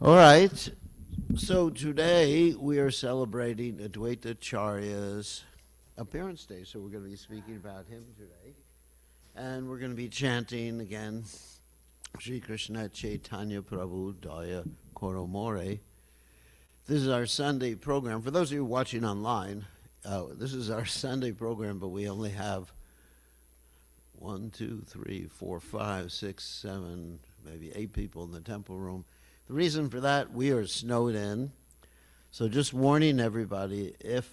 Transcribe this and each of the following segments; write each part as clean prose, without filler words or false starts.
All right. So today we are celebrating Advaita Acharya's appearance day. So we're going to be speaking about him today. And we're going to be chanting again, Shri Krishna Chaitanya Prabhu Daya Koromore. This is our Sunday program. For those of you watching online, this is our Sunday program, but we only have 1, 2, 3, 4, 5, 6, 7, maybe 8 people in the temple room. The reason for that, we are snowed in. So just warning everybody, if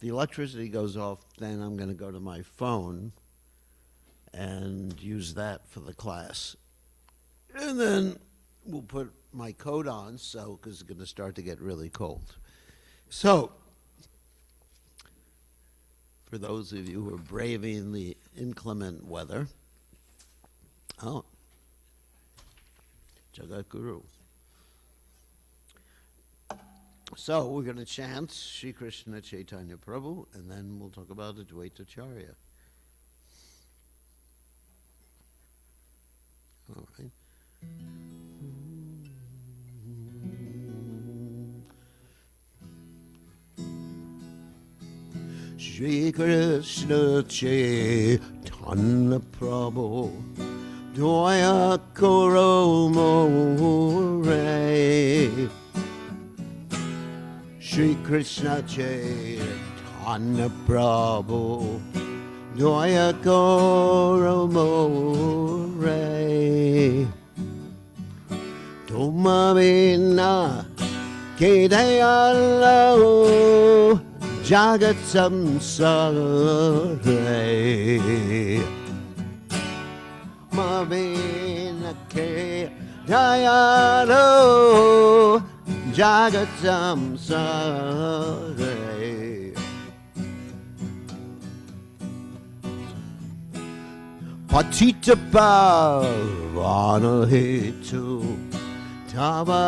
the electricity goes off, then I'm going to go to my phone and use that for the class. And then we'll put my coat on, so because it's going to start to get really cold. So, for those of you who are braving the inclement weather, Jagat Guru. So we're going to chant Shri Krishna Chaitanya Prabhu, and then we'll talk about Advaita Acharya. All right. Shri Krishna Chaitanya Prabhu Daya Koromore Shri Krishna Chaitanya Prabhu Daya Koromore Tumamina Kedayalo Jagat Samsare Mavina Kedayalo Jagat Samsare Patita Pavana Hetu Tavavatara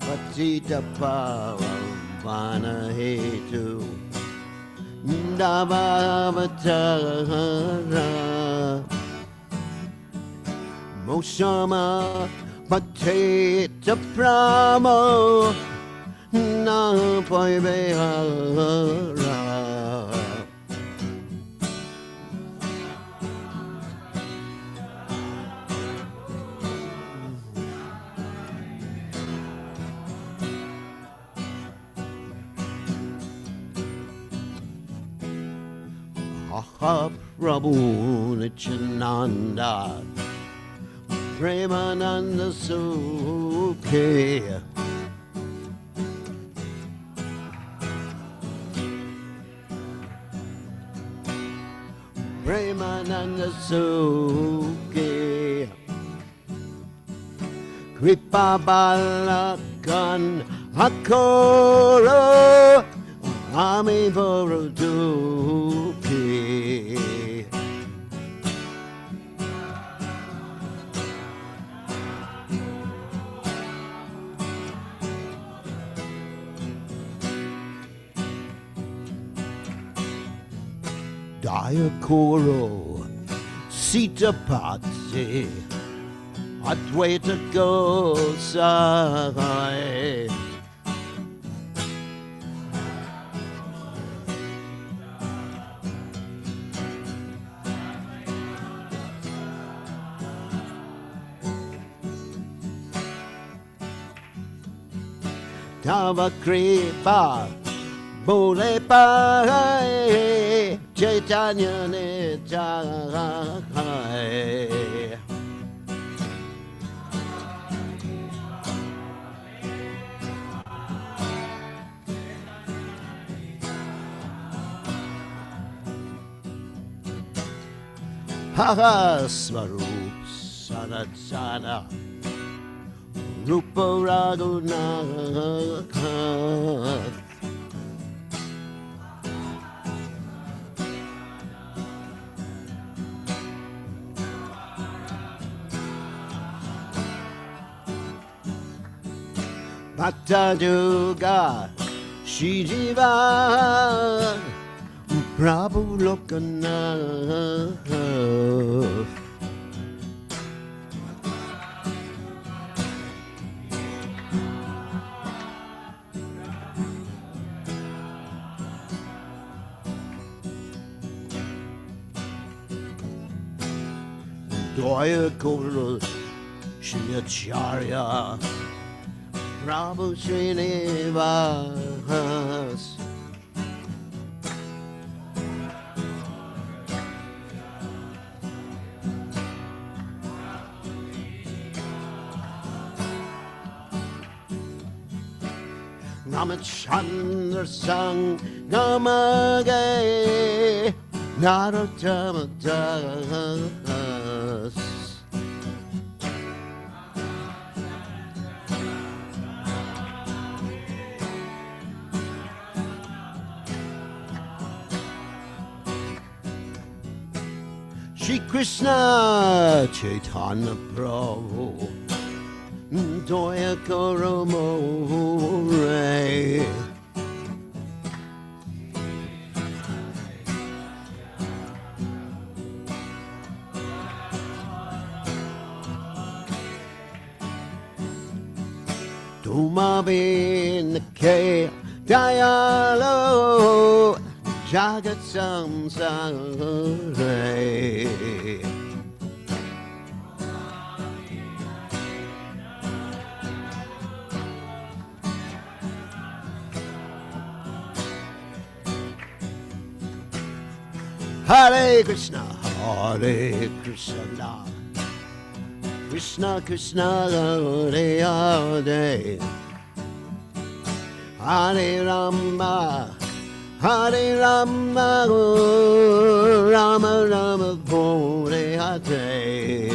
Patita Pavana Hetu Tavavatara Moshama Patita Pramo Na Paivehara Aha Prabhu Nityananda Premananda Sukhe Premananda Sukhe Kripa Balakan Hakoro Ami Voruduke Dayakoro Sitapati Advaita Goswami Tava Kripa Bole Pai Chaitanya Nityananda Haha Swarup Sanatsana Rupa Raghunatha Bhakta Juga Shijiva Prabhu Lokanath Dvaya Guru Shri Acharya Prabhu Srinivas. Ramachandra Sang Namage Narottama Das. Shri Krishna Chaitanya Prabhu Doya Koromore. Tuma Binake Dayalo Jagat Samsare. Hare Krishna, Krishna Krishna, Hare Hare, Hare Rama, Hare Rama, Rama Rama, Hare Hare.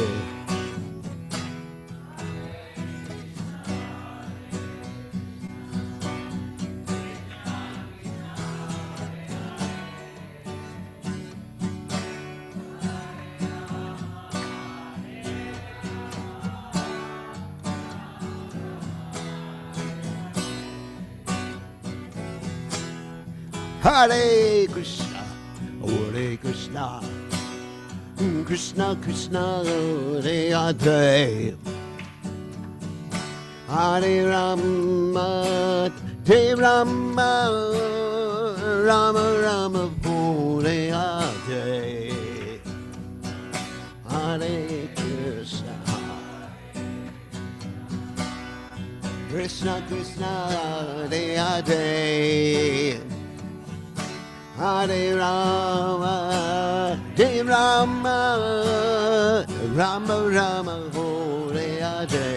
Hare Krishna, Hare Krishna, Krishna Krishna, Hare Hare, Hare Rama, Hare Rama, Rama Rama, Hare Hare, Hare Krishna, Krishna Krishna, Hare Hare, Hare Rama, Hare Rama, Rama Rama, Hare Hare,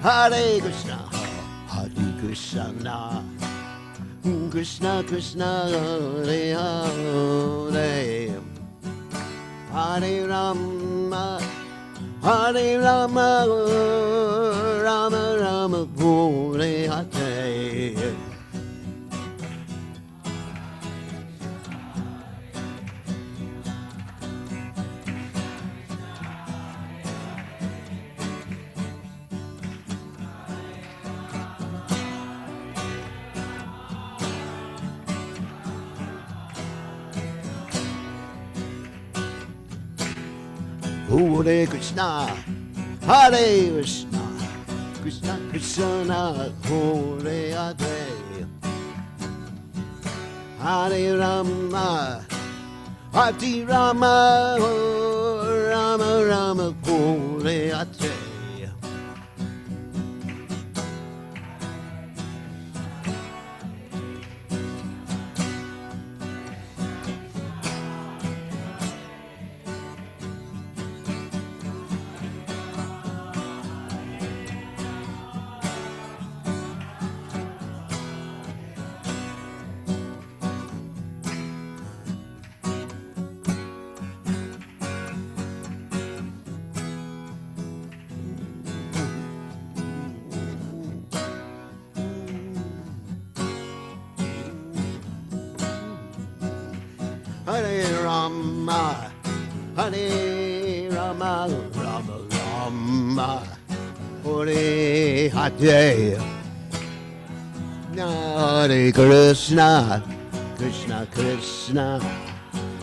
Hare Krishna, Hare Krishna, Krishna Krishna, Hare Hare, Hare Rama, Hare Rama, Rama Rama, Hare Hare. Hare Krishna, Hare Krishna, Krishna Krishna, Hare Hare, Hare Rama, Hare Rama, Rama Rama, Hare Hare. Hare Rama, Hare Rama, Rama Rama, Hare Hare, Hare Krishna, Krishna Krishna,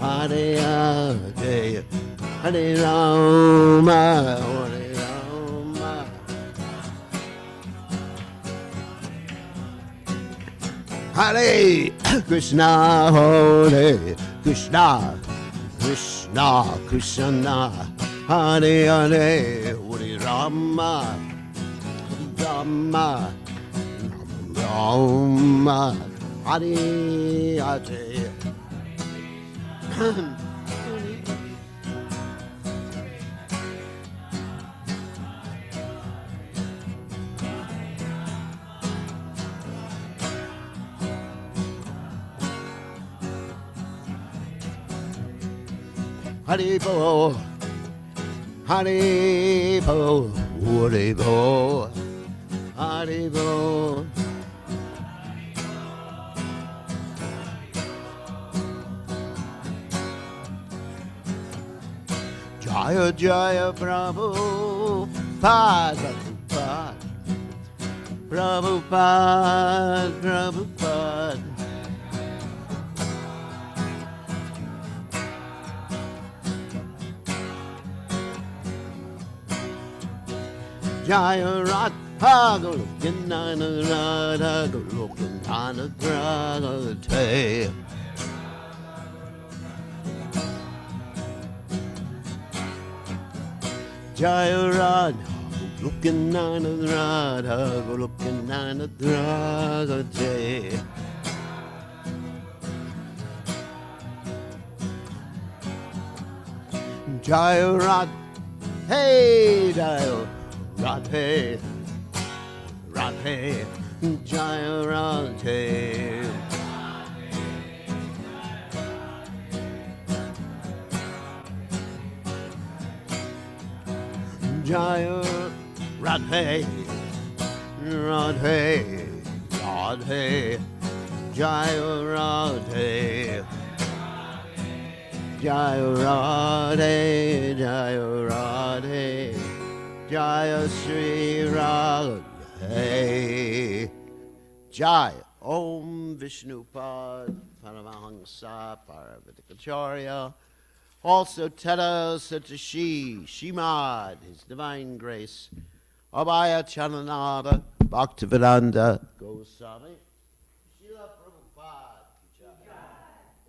Hare Hare, Hare Rama, Hare Rama. Hare Krishna, Hare Krishna, Krishna Krishna Hare Hare Hare Rama Rama Rama Hare Hare. Haribo, Haribo, Haribo, Haribo. Jaya Jaya Prabhu Pada Prabhupada, Prabhupada. Jaya Radha Golokindana Radha Golokindana Radha. Jaya Radha Golokindana Radha Golokindana Radha. Jaya Radha, hey Jaya Radhe, Radhe, Jaya Radhe. Jaya Radhe, Radhe, Radhe, Jaya Radhe. Jaya Radhe, Jaya Radhe, Jaya Sri Radhe. Jai Om Vishnupad Paramahansa Paravatikacharya. Also Teta Satashi Shimad, His Divine Grace, Abhaya Chananada Bhaktivedanta Goswami, Srila Prabhupada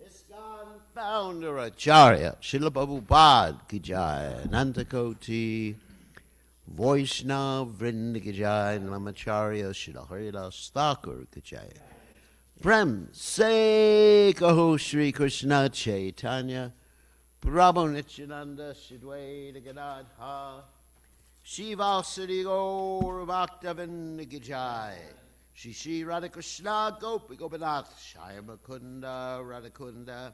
ISKCON Founder Acharya, Srila Prabhupada Ki Jai, Nantakoti, Vaishnava Vrinda Ki Jai, Namacharya, Srila Haridas Thakur Ki Jai. Prem Se Kaho Shri Krishna Chaitanya, Prabhu Nityananda Shidwaita Gadadha, Shiva Siddhi Gaur Bhaktavinda Ki Jai, Shri Radhakrishna Gopi Gopinath, Shyama Kunda Radhakunda,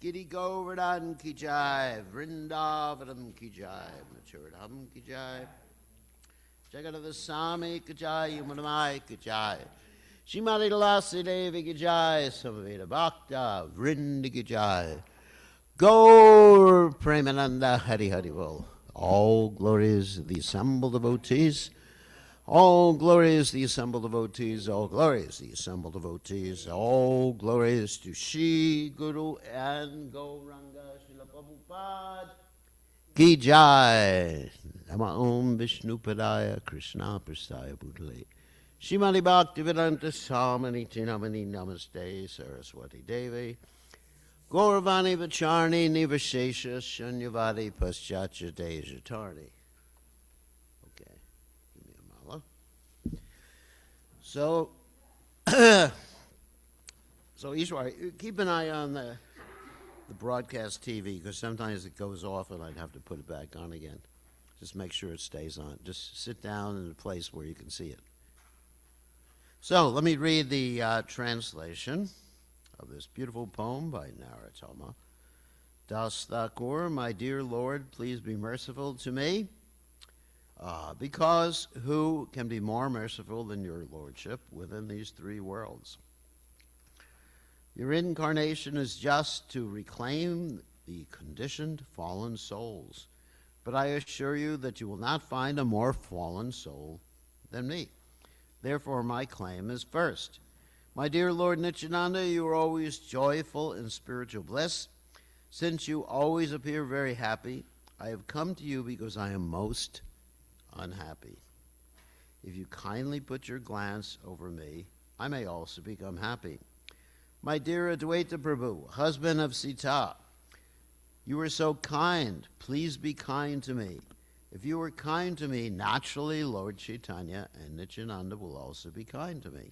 Giri Govardhan Ki Jai, Vrindavanam Ki Jai, Machuradham Ki Jai, Jagadava Sami Ki Jai, Yamunamai Ki Jai, Shrimati Tulasi Devi Ki Jai, Samaveda Bhakta, Vrinda Ki Jai, Gaur Premananda Hari Hari Bol. All glories the assembled devotees. All glories the assembled devotees. All glories the assembled devotees. All glories to Shri Guru and Gauranga Srila Prabhupada Ki Jai. Nama Om Vishnupadaya Krishna Prasthaya Bhutale Shrimati Bhaktivedanta Swami Namani Namaste Saraswati Devi Gauravani Vacharni Nivashesha Shunyavadi Paschatya Dejatarni. Okay, give me a mala. So, Ishwar, keep an eye on the broadcast TV, because sometimes it goes off and I'd have to put it back on again. Just make sure it stays on. Just sit down in a place where you can see it. So, let me read the translation of this beautiful poem by Narottama Das Thakur. My dear Lord, please be merciful to me, because who can be more merciful than your Lordship within these three worlds? Your incarnation is just to reclaim the conditioned fallen souls, but I assure you that you will not find a more fallen soul than me. Therefore, my claim is first. My dear Lord Nityananda, you are always joyful in spiritual bliss. Since you always appear very happy, I have come to you because I am most unhappy. If you kindly put your glance over me, I may also become happy. My dear Advaita Prabhu, husband of Sita, You were so kind. Please be kind to me. If you were kind to me, naturally Lord Chaitanya and Nityananda will also be kind to me.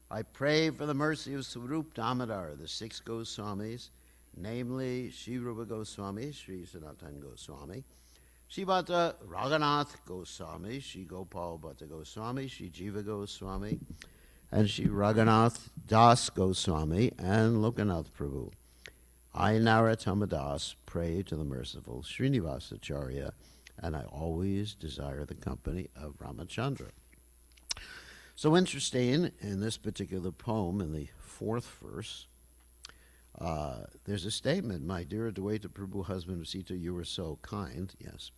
I pray for the mercy of Swarup Damodar, the 6 Goswamis, namely Sri Rupa Goswami, Sri Sanatana Goswami, Sri Bhatta Raghunath Goswami, Sri Gopal Bhatta Goswami, Sri Jiva Goswami, and Sri Raghunath Das Goswami, and Lokanath Prabhu. I, Narottama Das, pray to the merciful Srinivasacharya, and I always desire the company of Ramachandra. So interesting, in this particular poem, in the 4th verse, there's a statement, my dear Advaita Prabhu, husband of Sita, you were so kind. Yes,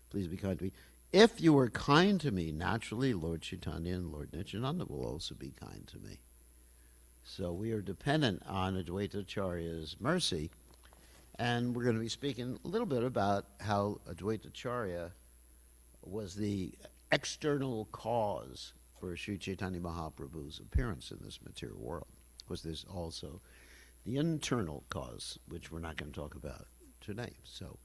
please be kind to me. If you were kind to me, naturally, Lord Chaitanya and Lord Nityananda will also be kind to me. So we are dependent on Advaita Acharya's mercy. And we're going to be speaking a little bit about how Advaita Acharya was the external cause for Sri Chaitanya Mahaprabhu's appearance in this material world. Of course, there's also the internal cause, which we're not going to talk about today. So,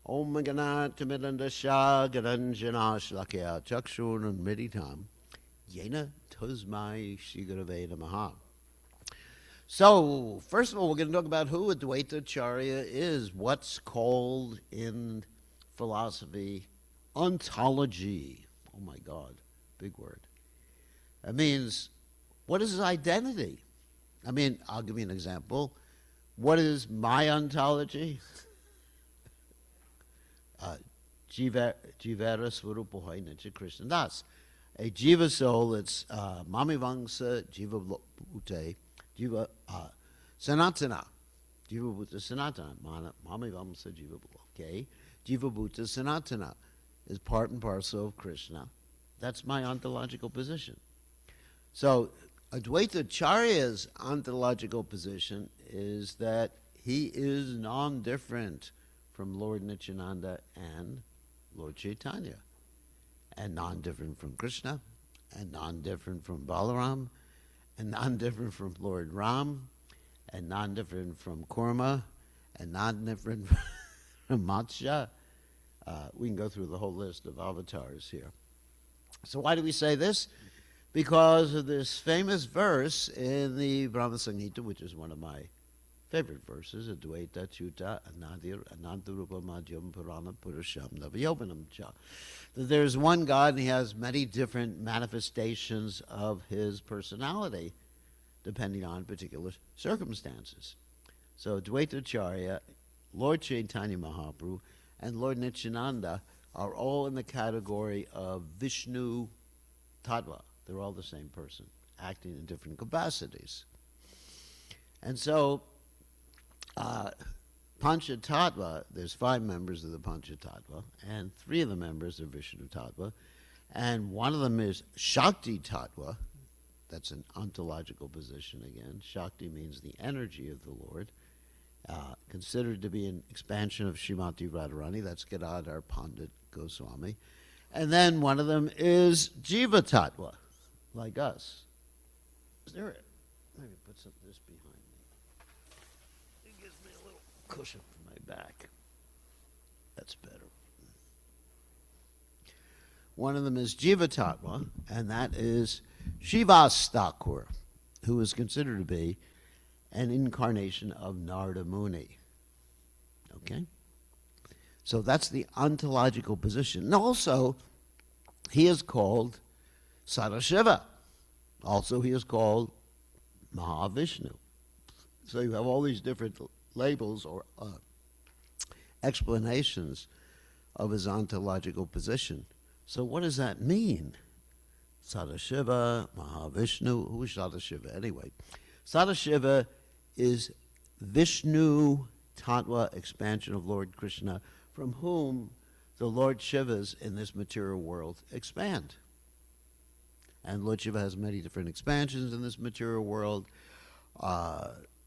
Om Ganat Tamidandasha Garanjana Shlakya Chakshun and Meditam Yena Tuzmai Shigurave Namaha. So, first of all, we're going to talk about who Advaita Acharya is, what's called in philosophy ontology. Oh my God, big word. That means, what is his identity? I mean, I'll give you an example. What is my ontology? Jivara Swarupohai Nitya Krishna Das. A jiva soul, it's Mami Vangsa Jiva Bhute, Jiva Sanatana. Jiva Bhuta Sanatana. Mami Vangsa Jiva Bhuta. Okay? Jiva Bhuta Sanatana is part and parcel of Krishna. That's my ontological position. So, Advaita Acharya's ontological position is that he is non-different from Lord Nityananda and Lord Chaitanya, and non-different from Krishna, and non-different from Balaram, and non-different from Lord Ram, and non-different from Kurma, and non-different from Matsya. We can go through the whole list of avatars here. So why do we say this? Because of this famous verse in the Brahma Samhita, which is one of my favorite verses, Advaita Chuta Anadir Anantarupa Madhyam Purana Purusham Navayopanam Cha. That there's one God and he has many different manifestations of his personality depending on particular circumstances. So Advaita Acharya, Lord Chaitanya Mahaprabhu, and Lord Nityananda are all in the category of Vishnu Tattva. They're all the same person, acting in different capacities. And so, Panchatattva, there's 5 members of the Panchatattva, and 3 of the members are Vishnu Tattva, and one of them is Shakti Tattva. That's an ontological position again. Shakti means the energy of the Lord, considered to be an expansion of Srimati Radharani. That's Gadadhar Pandit Goswami. And then one of them is Jiva Tattva, like us. Is there maybe put some of this behind me. It gives me a little cushion for my back. That's better. One of them is Jiva Tattva, and that is Shivas Thakur, who is considered to be an incarnation of Narada Muni. Okay? So that's the ontological position. And also, he is called Sadashiva. Also, he is called Mahavishnu. So you have all these different labels or explanations of his ontological position. So what does that mean? Sadashiva, Mahavishnu. Who is Sadashiva anyway? Sadashiva is Vishnu Tattva expansion of Lord Krishna, from whom the Lord Shivas in this material world expand. And Lord Shiva has many different expansions in this material world,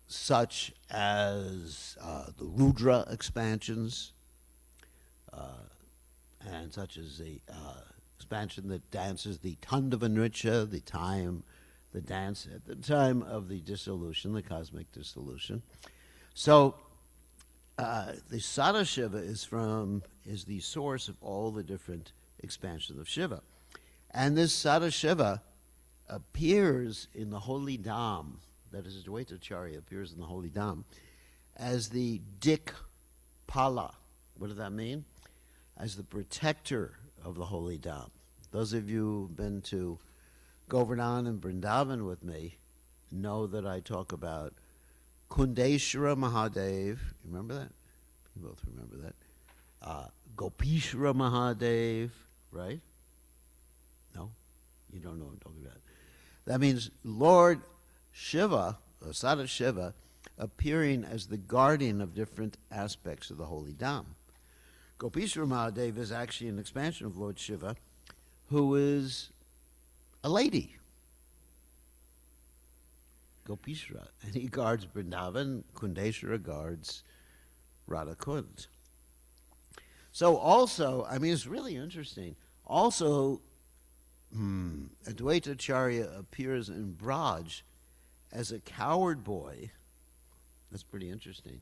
such as the Rudra expansions, and such as the expansion that dances the Tandava Nritya, the dance at the time of the dissolution, the cosmic dissolution. So the Sadashiva is the source of all the different expansions of Shiva. And this Sadashiva appears in the Holy Dham, that is, Dvaitacharya appears in the Holy Dham, as the Dikpala. What does that mean? As the protector of the Holy Dham. Those of you who've been to Govardhan and Vrindavan with me know that I talk about Kundeshwara Mahadev. Remember that? You both remember that. Gopishwara Mahadev, right? No? You don't know what I'm talking about. That means Lord Shiva, or Sadashiva, appearing as the guardian of different aspects of the Holy Dham. Gopishwara Mahadev is actually an expansion of Lord Shiva, who is a lady. Gopishwara. And he guards Vrindavan. Kundeshwara guards Radha Kund. So also, I mean, it's really interesting. Also, Advaitacharya appears in Braj as a coward boy. That's pretty interesting.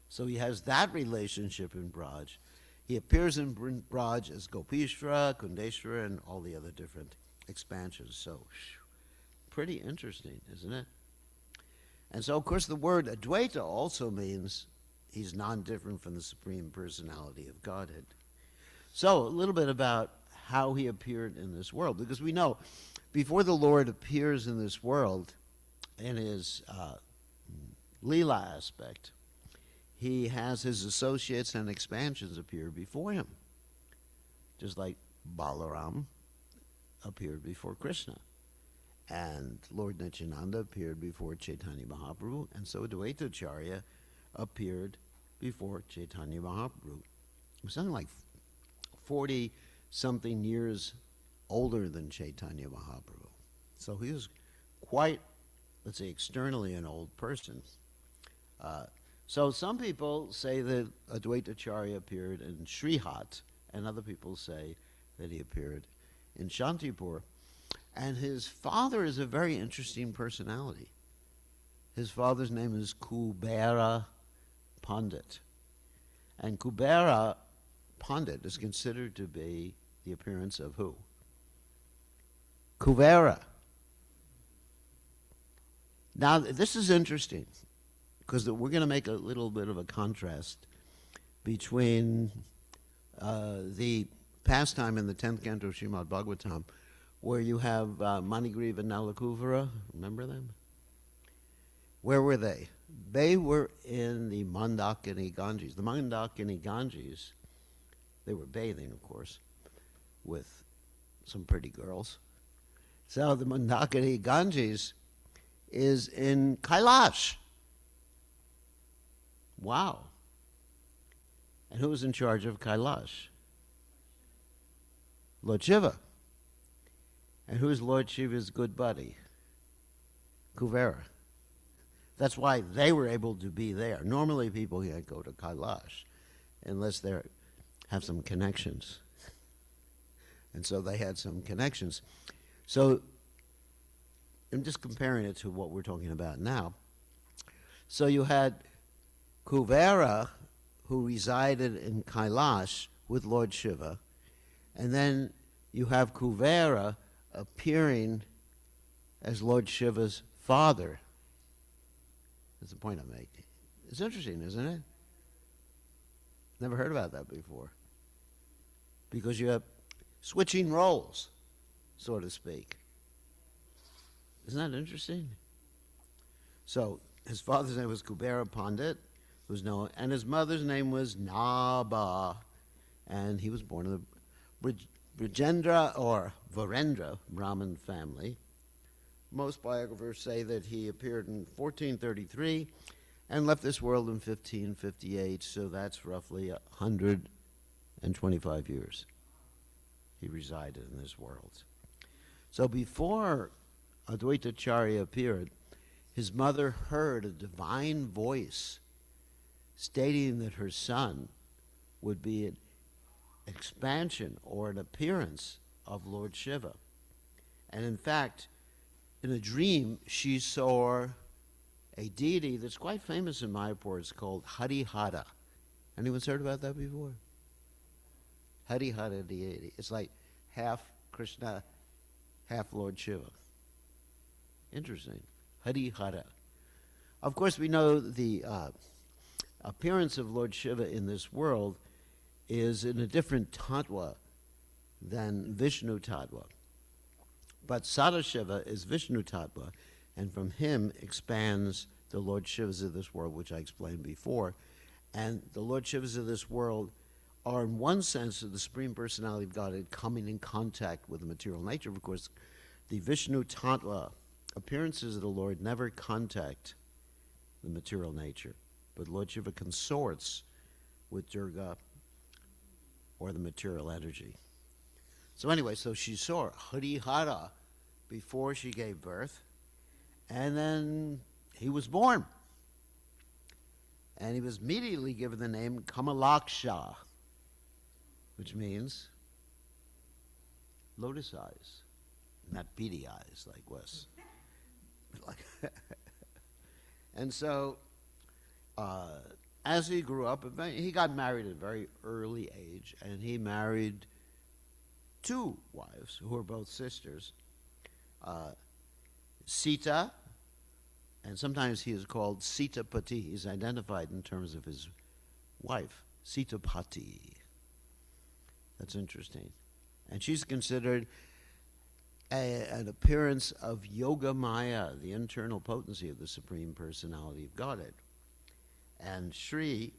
So he has that relationship in Braj. He appears in Braj as Gopishwara, Kundeshwara, and all the other different expansions. So, pretty interesting, isn't it? And so, of course, the word Advaita also means he's non-different from the Supreme Personality of Godhead. So, a little bit about how he appeared in this world, because we know before the Lord appears in this world in his Leela aspect, he has his associates and expansions appear before him, just like Balaram appeared before Krishna, and Lord Nityananda appeared before Chaitanya Mahaprabhu, and so Advaitacharya appeared before Chaitanya Mahaprabhu. He was something like 40-something years older than Chaitanya Mahaprabhu. So he was quite, let's say, externally an old person. So some people say that Advaitacharya appeared in Srihat, and other people say that he appeared in Shantipur. And his father is a very interesting personality. His father's name is Kubera Pandit. And Kubera Pandit is considered to be the appearance of who? Kuvera. Now, this is interesting, because we're going to make a little bit of a contrast between the pastime in the 10th canto of Srimad Bhagavatam, where you have Manigriva and Nalakuvara. Remember them? Where were they? They were in the Mandakini Ganges. The Mandakini Ganges, they were bathing, of course, with some pretty girls. So the Mandakini Ganges is in Kailash. Wow. And who was in charge of Kailash? Lord Shiva. And who's Lord Shiva's good buddy? Kuvera. That's why they were able to be there. Normally people can't go to Kailash unless they have some connections. And so they had some connections. So I'm just comparing it to what we're talking about now. So you had Kuvera, who resided in Kailash with Lord Shiva, and then you have Kuvera appearing as Lord Shiva's father. That's the point I'm making. It's interesting, isn't it? Never heard about that before. Because you have switching roles, so to speak. Isn't that interesting? So his father's name was Kubera Pandit, who's known, and his mother's name was Naba, and he was born in the Brajendra or Virendra Brahmin family. Most biographers say that he appeared in 1433 and left this world in 1558, so that's roughly 125 years he resided in this world. So before Advaitacharya appeared, his mother heard a divine voice stating that her son would be an expansion or an appearance of Lord Shiva. And in fact, in a dream, she saw a deity that's quite famous in Mayapur. It's called Harihara. Anyone's heard about that before? Harihara deity. It's like half Krishna, half Lord Shiva. Interesting. Harihara. Of course, we know the appearance of Lord Shiva in this world is in a different tattva than Vishnu tattva. But Sadashiva is Vishnu tattva, and from him expands the Lord Shivas of this world, which I explained before. And the Lord Shivas of this world are, in one sense, the Supreme Personality of Godhead coming in contact with the material nature. Of course, the Vishnu tattva appearances of the Lord never contact the material nature, but Lord Shiva consorts with Durga or the material energy. So anyway, so she saw Harihara before she gave birth, and then he was born. And he was immediately given the name Kamalaksha, which means lotus eyes, not beady eyes like Wes. And so, as he grew up, he got married at a very early age, and he married two wives who were both sisters, Sita, and sometimes he is called Sitapati. He's identified in terms of his wife, Sitapati. That's interesting. And she's considered an appearance of Yoga Maya, the internal potency of the Supreme Personality of Godhead. And Shri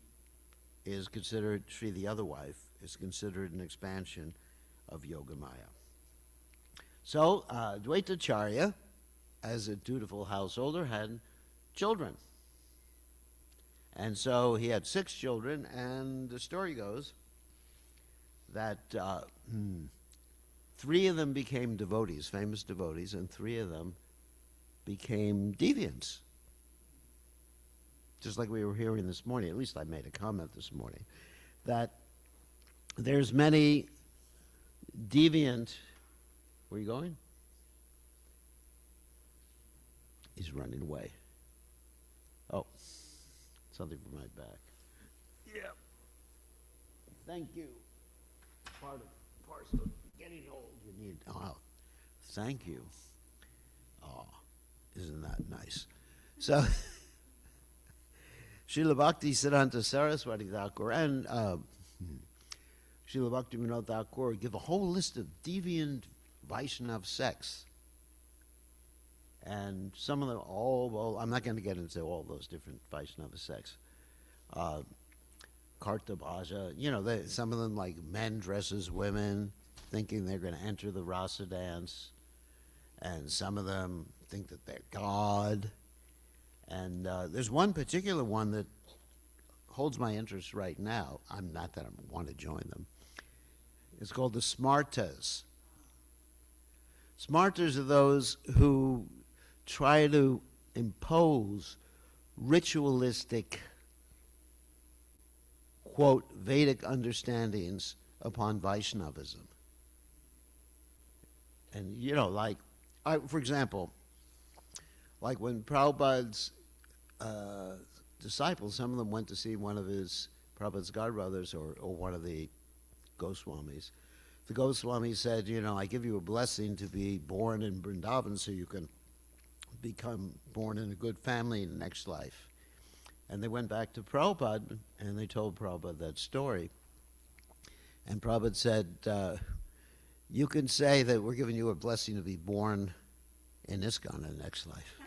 is considered, Shri the other wife, is considered an expansion of Yoga Maya. So Dvaitacharya, as a dutiful householder, had children. And so he had 6 children, and the story goes that 3 of them became devotees, famous devotees, and 3 of them became deviants. Just like we were hearing this morning, at least I made a comment this morning, that there's many deviant, where are you going? He's running away. Oh, something for my back. Yeah. Thank you. Parcel of getting old. You need. Oh, thank you. Oh, isn't that nice? So, Srila Bhakti Siddhanta Saraswati Thakur and Srila Bhakti Vinod Thakur give a whole list of deviant Vaishnav sects. And some of them, well, I'm not going to get into all those different Vaishnava sects. Kartabhaja, some of them, like men dress as women, thinking they're going to enter the rasa dance. And some of them think that they're God. And there's one particular one that holds my interest right now. I'm not that I want to join them. It's called the Smartas. Smartas are those who try to impose ritualistic, quote, Vedic understandings upon Vaishnavism. And, for example, like when Prabhupada's disciples, some of them went to see one of Prabhupada's godbrothers or one of the Goswamis. The Goswami said, I give you a blessing to be born in Vrindavan so you can become born in a good family in the next life. And they went back to Prabhupada and they told Prabhupada that story. And Prabhupada said, you can say that we're giving you a blessing to be born in ISKCON in the next life.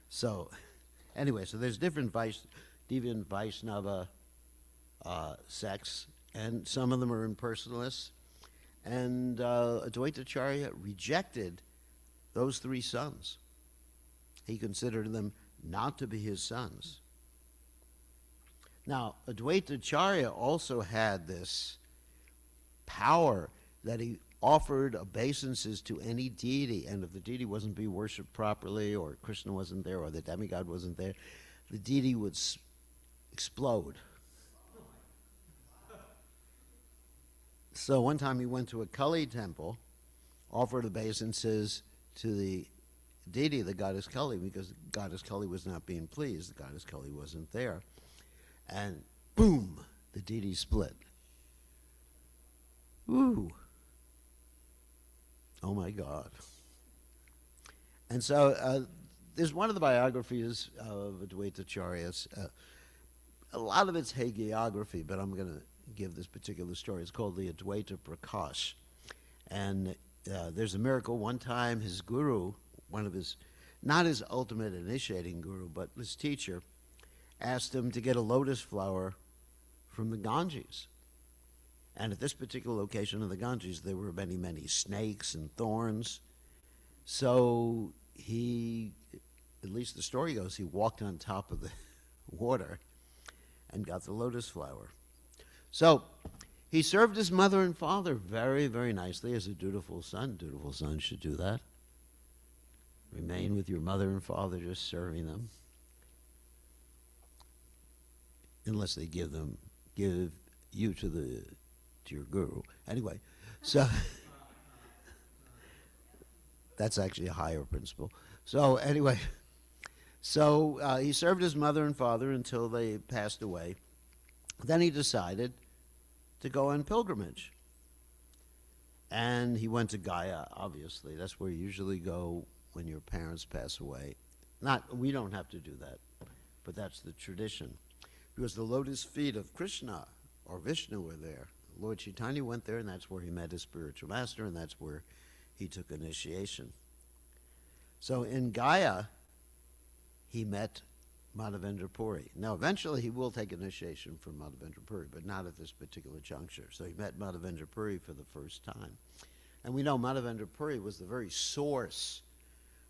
So, anyway, so there's different deviant Vaishnava sects, and some of them are impersonalists. And Advaitacharya rejected those 3 sons. He considered them not to be his sons. Now, Advaitacharya also had this power that he offered obeisances to any deity, and if the deity wasn't being worshipped properly, or Krishna wasn't there, or the demigod wasn't there, the deity would explode. So one time he went to a Kali temple, offered obeisances to the deity, the goddess Kali, because goddess Kali was not being pleased. The goddess Kali wasn't there. And boom, the deity split. Ooh. Oh my God. And so there's one of the biographies of Advaita Acharyas. A lot of it's hagiography, but I'm going to give this particular story. It's called the Advaita Prakash. And there's a miracle. One time his guru, one of his, not his ultimate initiating guru, but his teacher, asked him to get a lotus flower from the Ganges. And at this particular location of the Ganges, there were many, many snakes and thorns. So he, at least the story goes, he walked on top of the water and got the lotus flower. So he served his mother and father very, very nicely as a dutiful son. Dutiful sons should do that. Remain with your mother and father, just serving them. Unless they give you to your guru. Anyway, so that's actually a higher principle. So anyway, he served his mother and father until they passed away. Then he decided to go on pilgrimage. And he went to Gaya, obviously. That's where you usually go when your parents pass away. We don't have to do that, but that's the tradition. Because the lotus feet of Krishna or Vishnu were there. Lord Chaitanya went there, and that's where he met his spiritual master, and that's where he took initiation. So in Gaya, he met Madhavendra Puri. Now, eventually he will take initiation from Madhavendra Puri, but not at this particular juncture. So he met Madhavendra Puri for the first time. And we know Madhavendra Puri was the very source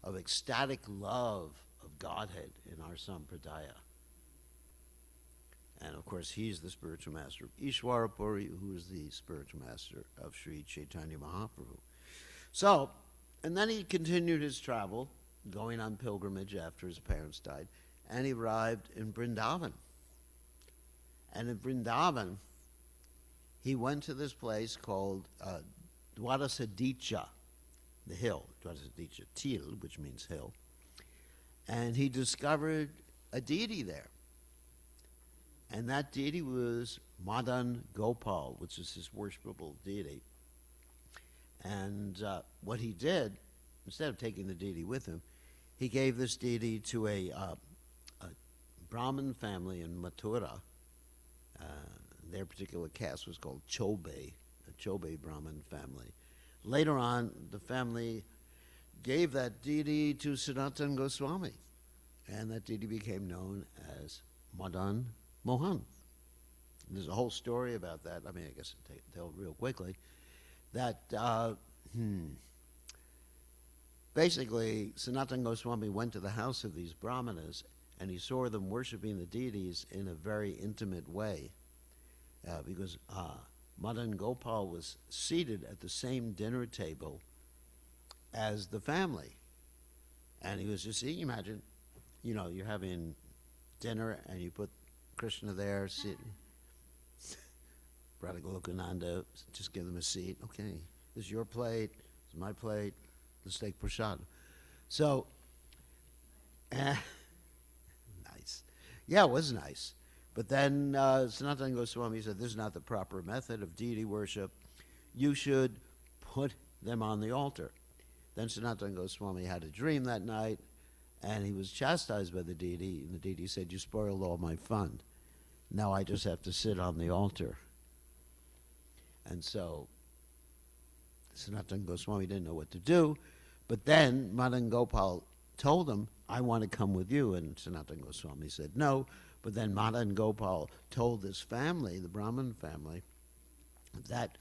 of ecstatic love of Godhead in our Sampradaya. And of course, he's the spiritual master of Ishwara Puri, who is the spiritual master of Sri Chaitanya Mahaprabhu. So, and then he continued his travel, going on pilgrimage after his parents died, and he arrived in Vrindavan. And in Vrindavan, he went to this place called Dwarasaditya, the hill, Dwarasaditya, Til, which means hill. And he discovered a deity there. And that deity was Madan Gopal, which is his worshipable deity. And what he did, instead of taking the deity with him, he gave this deity to a Brahmin family in Mathura. Their particular caste was called Chobe, the Chobe Brahmin family. Later on, the family gave that deity to Sanatana Goswami, and that deity became known as Madan Mohan. There's a whole story about that. I mean, I guess I'll tell it real quickly. That basically, Sanatana Goswami went to the house of these brahmanas, and he saw them worshiping the deities in a very intimate way, because Madan Gopal was seated at the same dinner table as the family. And he was just, imagine, you're having dinner and you put Krishna there sitting. Radha Golokananda, just give them a seat. Okay, this is your plate, this is my plate, let's take prasad. So, nice. Yeah, it was nice. But then Sanatana Goswami said, this is not the proper method of deity worship. You should put them on the altar. Then Sanatana Goswami had a dream that night, and he was chastised by the deity, and the deity said, you spoiled all my fun. Now I just have to sit on the altar. And so Sanatana Goswami didn't know what to do, but then Madan Gopal told him, I want to come with you, and Sanatana Goswami said no, but then Madan Gopal told this family, the Brahmin family, that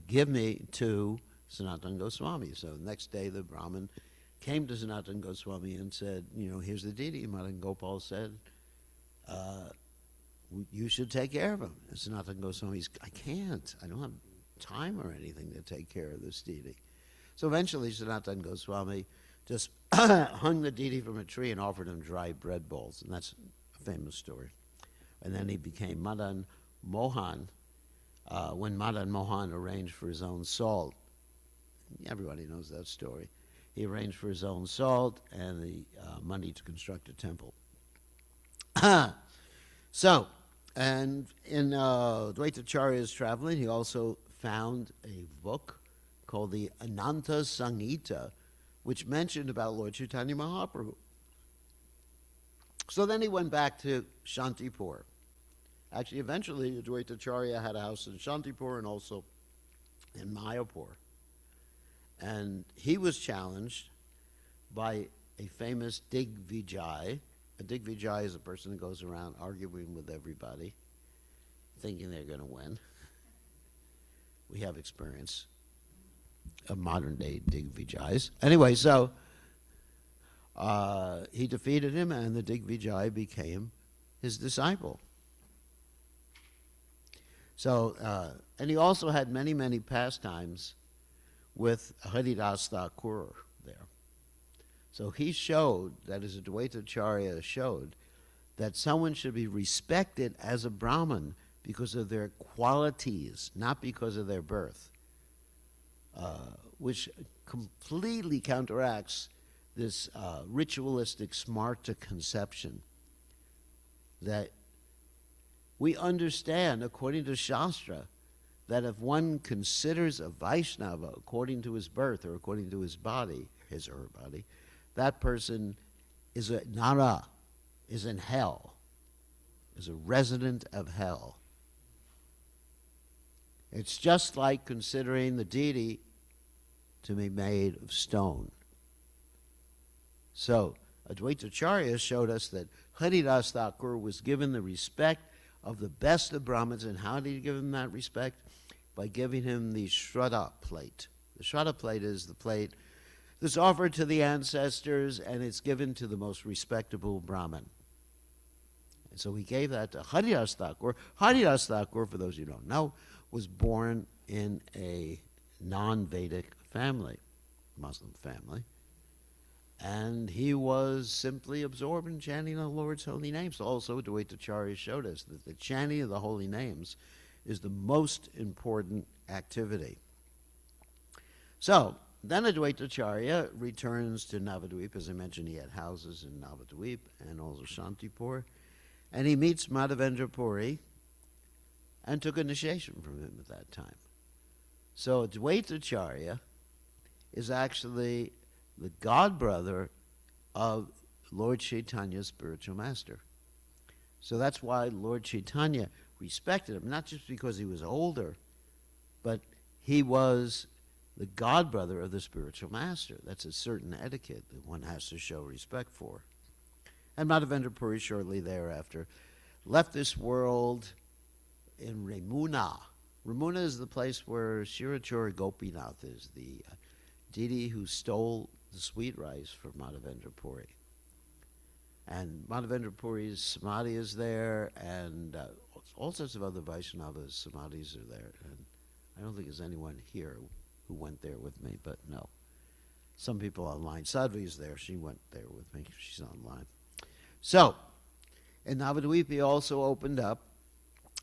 give me to Sanatana Goswami. So the next day the Brahmin came to Sanatana Goswami and said, here's the deity. Madan Gopal said, you should take care of him. And Sanatana Goswami, I can't. I don't have time or anything to take care of this deity. So eventually Sanatana Goswami just hung the deity from a tree and offered him dry bread balls. And that's a famous story. And then he became Madan Mohan. When Madan Mohan arranged for his own salt, everybody knows that story. he arranged for his own salt and the money to construct a temple. So, and in Dvaitacharya's traveling, he also found a book called the Ananta Samhita, which mentioned about Lord Chaitanya Mahaprabhu. So then he went back to Shantipur. Actually, eventually, Dvaitacharya had a house in Shantipur and also in Mayapur. And he was challenged by a famous Digvijay. A Digvijay is a person who goes around arguing with everybody, thinking they're going to win. We have experience of modern-day Digvijays. Anyway, so he defeated him, and the Digvijay became his disciple. So, and he also had many, many pastimes with Haridas Thakur there. So he showed, that is, Advaitacharya showed, that someone should be respected as a Brahmin because of their qualities, not because of their birth, which completely counteracts this ritualistic smarta conception that we understand, according to Shastra, that if one considers a Vaishnava according to his birth or according to his body, his or her body, that person is a Nara, is in hell, is a resident of hell. It's just like considering the deity to be made of stone. So, Advaitacharya showed us that Haridas Thakur was given the respect of the best of Brahmins. And how did he give him that respect? By giving him the Shraddha plate. The Shraddha plate is the plate that's offered to the ancestors, and it's given to the most respectable Brahmin. And so he gave that to Haridas Thakur. Haridas Thakur, for those who don't know, was born in a non-Vedic family, Muslim family. And he was simply absorbed in chanting the Lord's holy names. Also, Dvaitacharya showed us that the chanting of the holy names is the most important activity. So, then Advaitacharya returns to Navadvip. As I mentioned, he had houses in Navadvip and also Shantipur. And he meets Madhavendra Puri and took initiation from him at that time. So Advaitacharya is actually the godbrother of Lord Chaitanya's spiritual master. So that's why Lord Chaitanya respected him, not just because he was older, but he was the godbrother of the spiritual master. That's a certain etiquette that one has to show respect for. And Madhavendra Puri shortly thereafter left this world in Ramuna. Ramuna is the place where Shirachura Gopinath is, the deity who stole the sweet rice from Madhavendra Puri. And Madhavendra Puri's samadhi is there, and all sorts of other Vaishnavas' samadhis are there. And I don't think there's anyone here who went there with me, but no. Some people online. Sadhvi is there. She went there with me. She's online. So, in Navadvip, he also opened up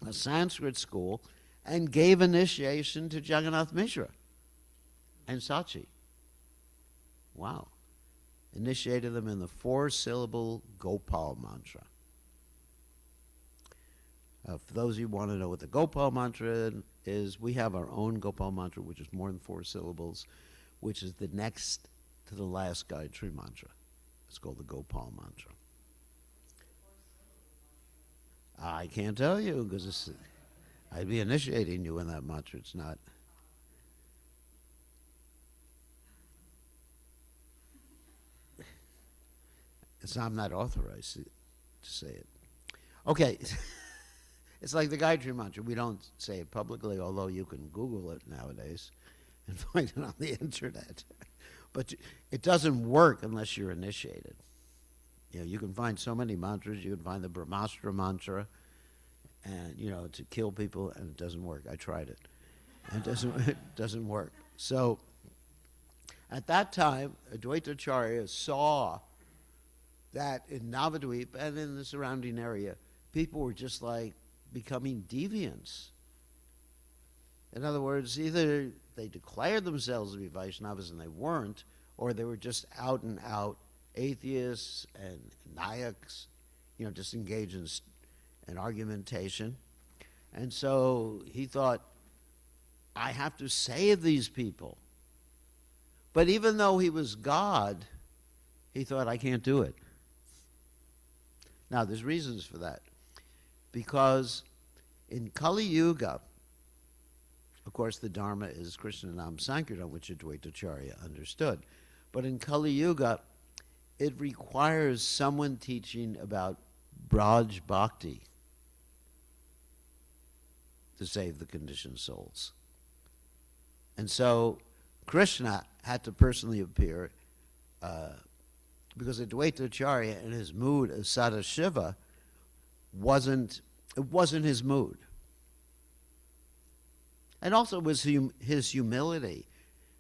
a Sanskrit school and gave initiation to Jagannath Mishra and Sachi. Wow. Initiated them in the 4-syllable Gopal mantra. For those of you who want to know what the Gopal mantra is, we have our own Gopal mantra, which is more than 4 syllables, which is the next to the last Gayatri mantra. It's called the Gopal mantra. I can't tell you, because I'd be initiating you in that mantra. It's not. I'm not authorized to say it. Okay. It's like the Gayatri mantra. We don't say it publicly, although you can Google it nowadays and find it on the internet. But it doesn't work unless you're initiated. You know, you can find so many mantras. You can find the Brahmastra mantra, and to kill people, and it doesn't work. I tried it. And it doesn't work. So at that time, Advaitacharya saw that in Navadvip and in the surrounding area, people were just like becoming deviants. In other words, either they declared themselves to be Vaishnavas and they weren't, or they were just out and out atheists and Nayaks, just engaged in argumentation. And so he thought, I have to save these people. But even though he was God, he thought, I can't do it. Now, there's reasons for that. Because in Kali Yuga, of course, the Dharma is Krishna Nam Sankirtan, which Advaita Acharya understood. But in Kali Yuga, it requires someone teaching about Braj Bhakti to save the conditioned souls. And so Krishna had to personally appear because Advaita Acharya, in his mood as Sadashiva, it wasn't his mood. And also it was his humility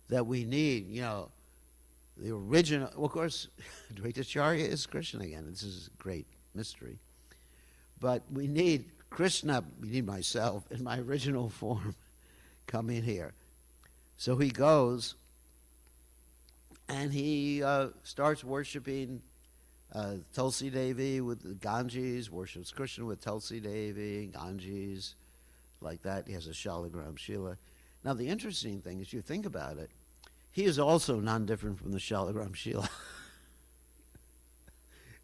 that we need, the original. Well, of course, Advaita Acharya is Krishna again. This is a great mystery. But we need Krishna, we need myself in my original form coming here. So he goes and he starts worshiping Tulsi Devi with the Ganges, worships Krishna with Tulsi Devi, Ganges, like that. He has a Shalagram Shila. Now, the interesting thing is, you think about it, he is also non-different from the Shalagram Shila.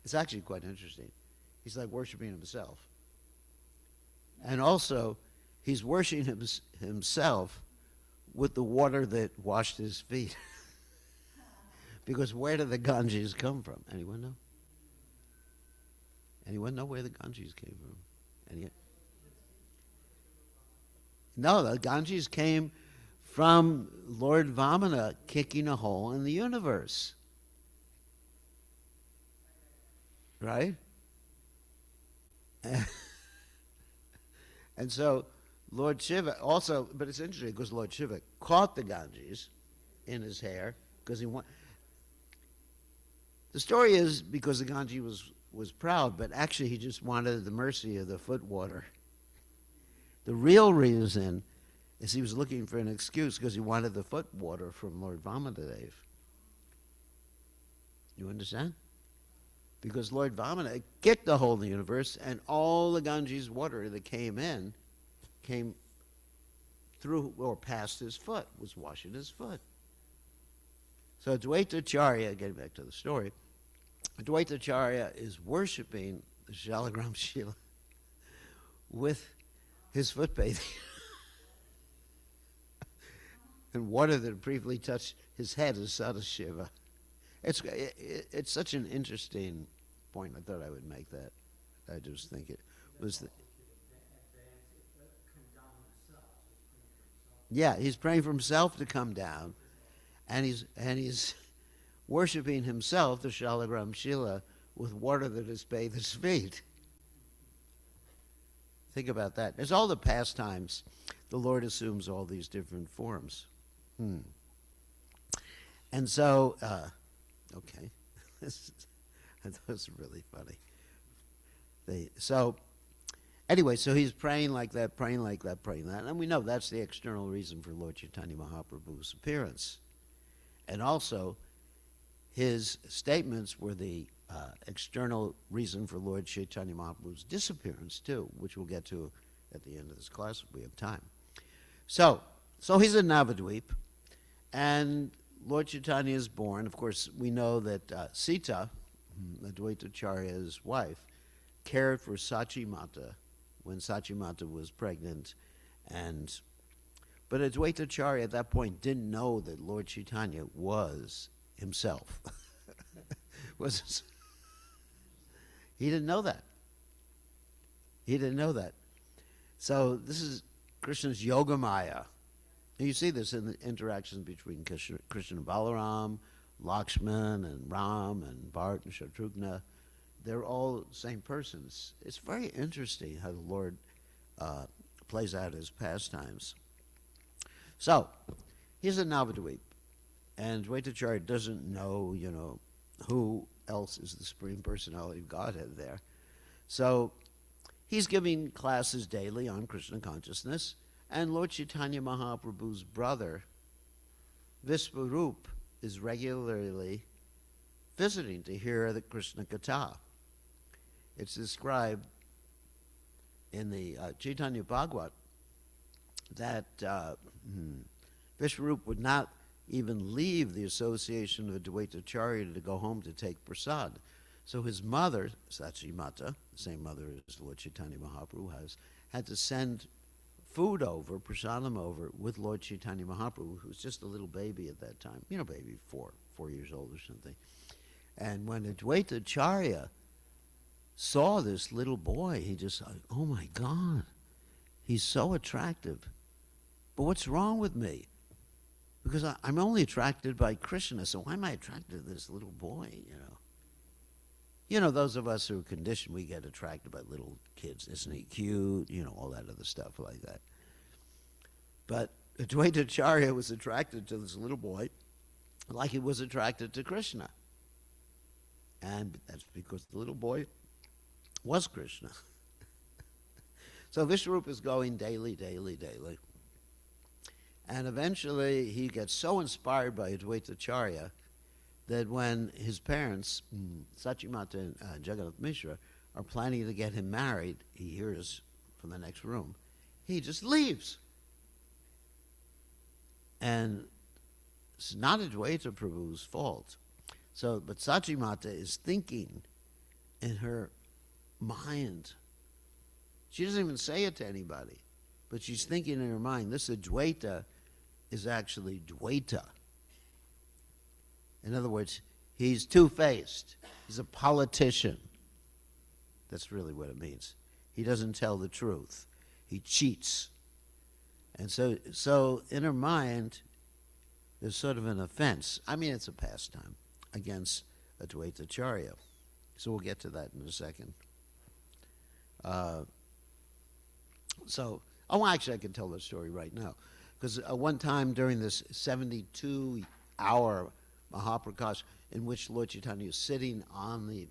It's actually quite interesting. He's like worshiping himself. And also, he's worshiping himself with the water that washed his feet. Because where did the Ganges come from? Anyone know? Anyone know where the Ganges came from? No, the Ganges came from Lord Vamana kicking a hole in the universe. Right? And so Lord Shiva also, but it's interesting because Lord Shiva caught the Ganges in his hair because he wanted. The story is because the Ganges was proud, but actually he just wanted the mercy of the foot water. The real reason is he was looking for an excuse because he wanted the foot water from Lord Vamanadev. You understand? Because Lord Vamana kicked the hole in the universe, and all the Ganges water that came through or past his foot, was washing his foot. So Advaita Acharya, getting back to the story, Advaita Acharya is worshiping the Shalagram Shila with his foot bathing. And water that briefly touched his head is Sadashiva. It's such an interesting point. I thought I would make that. I just think it was. Yeah, he's praying for himself to come down, and he's worshiping himself, the Shalagram Shila, with water that has bathed his feet. Think about that. There's all the pastimes. The Lord assumes all these different forms. And so, okay, that was really funny. Anyway, so he's praying like that, praying like that, praying that. And we know that's the external reason for Lord Chaitanya Mahaprabhu's appearance. And also, his statements were the external reason for Lord Chaitanya Mahaprabhu's disappearance, too, which we'll get to at the end of this class if we have time. So he's in Navadvip, and Lord Chaitanya is born. Of course, we know that Sita, Advaita Acharya's wife, cared for Sachi Mata when Sachi Mata was pregnant. But Advaita Acharya at that point didn't know that Lord Chaitanya was himself. He didn't know that. He didn't know that. So this is Krishna's Yoga Maya. And you see this in the interactions between Krishna and Balaram, Lakshman and Ram and Bharat and Shatrughna. They're all the same persons. It's very interesting how the Lord plays out his pastimes. So, he's in Navadvip, and Advaita Acharya doesn't know, who else is the Supreme Personality of Godhead there. So, he's giving classes daily on Krishna consciousness, and Lord Chaitanya Mahaprabhu's brother, Visvarup, is regularly visiting to hear the Krishna Katha. It's described in the Chaitanya Bhagavat that Vishwarup would not even leave the association of Advaitacharya to go home to take prasad. So his mother, Sachimata, the same mother as Lord Chaitanya Mahaprabhu has, had to send food over, prasadam over, with Lord Chaitanya Mahaprabhu, who was just a little baby at that time, baby 4 years old or something. And when Advaitacharya saw this little boy, he just thought, oh my God, he's so attractive. But what's wrong with me? Because I'm only attracted by Krishna, so why am I attracted to this little boy, those of us who are conditioned, we get attracted by little kids. Isn't he cute? All that other stuff like that. But Advaitacharya was attracted to this little boy like he was attracted to Krishna. And that's because the little boy was Krishna. So Vishwarupa is going daily. And eventually he gets so inspired by Advaitacharya that when his parents, Sachimata and Jagannath Mishra, are planning to get him married, he hears from the next room, he just leaves. And it's not Advaita Prabhu's fault. But Sachimata is thinking in her mind. She doesn't even say it to anybody, but she's thinking in her mind, this Advaita is actually Dvaita. In other words, he's two-faced. He's a politician. That's really what it means. He doesn't tell the truth. He cheats. And so in her mind, there's sort of an offense. It's a pastime against Advaitacharya. So we'll get to that in a second. Actually, I can tell the story right now. Because one time during this 72-hour Mahaprakash, in which Lord Chaitanya is sitting on the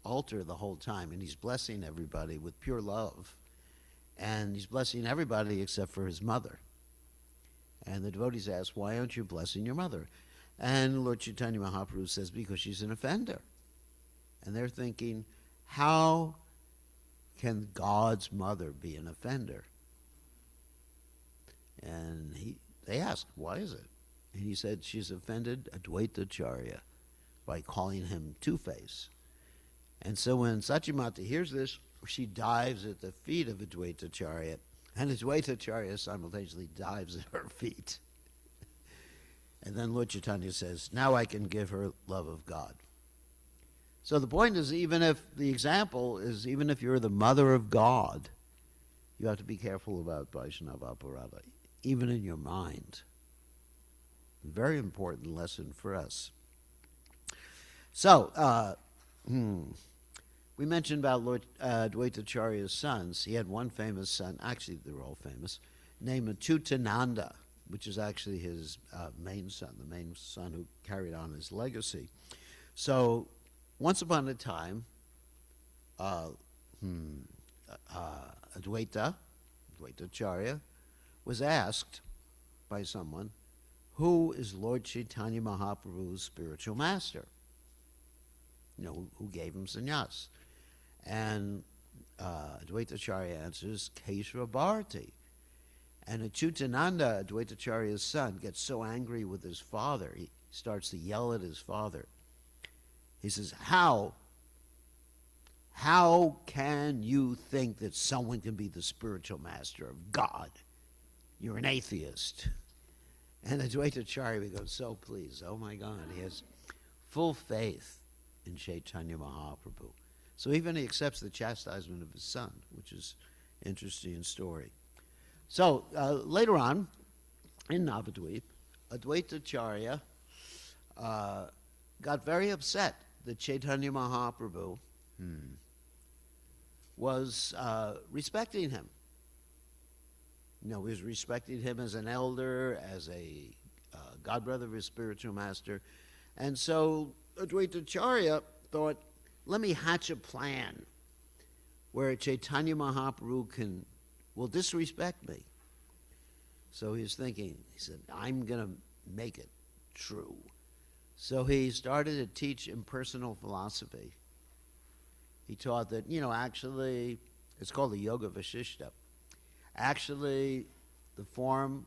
altar the whole time, and he's blessing everybody with pure love. And he's blessing everybody except for his mother. And the devotees ask, why aren't you blessing your mother? And Lord Chaitanya Mahaprabhu says, because she's an offender. And they're thinking, how can God's mother be an offender? And they asked, why is it? And he said, she's offended Advaitacharya by calling him two-face. And so when Sachimata hears this, she dives at the feet of Advaitacharya, and Advaitacharya simultaneously dives at her feet. And then Lord Chaitanya says, now I can give her love of God. So the point is, even if you're the mother of God, you have to be careful about Vaishnava Aparada, even in your mind. Very important lesson for us. So, we mentioned about Lord Advaitacharya's sons. He had one famous son, actually they're all famous, named Achyutananda, which is actually his main son, the main son who carried on his legacy. So, once upon a time, Advaitacharya was asked by someone, who is Lord Chaitanya Mahaprabhu's spiritual master? Who gave him sannyas? And Advaitacharya answers, Keshava Bharati. And Achyutananda, Advaitacharya's son, gets so angry with his father, he starts to yell at his father. He says, how can you think that someone can be the spiritual master of God? You're an atheist. And Advaitacharya goes so pleased. Oh my God, he has full faith in Chaitanya Mahaprabhu. So even he accepts the chastisement of his son, which is an interesting story. So later on, in Navadvip, Advaitacharya got very upset that Chaitanya Mahaprabhu was respecting him. He was respecting him as an elder, as a godbrother of his spiritual master. And so Advaitacharya thought, let me hatch a plan where Chaitanya Mahaprabhu will disrespect me. So he was thinking, he said, I'm going to make it true. So he started to teach impersonal philosophy. He taught that, actually, it's called the Yoga Vashishta. Actually, the form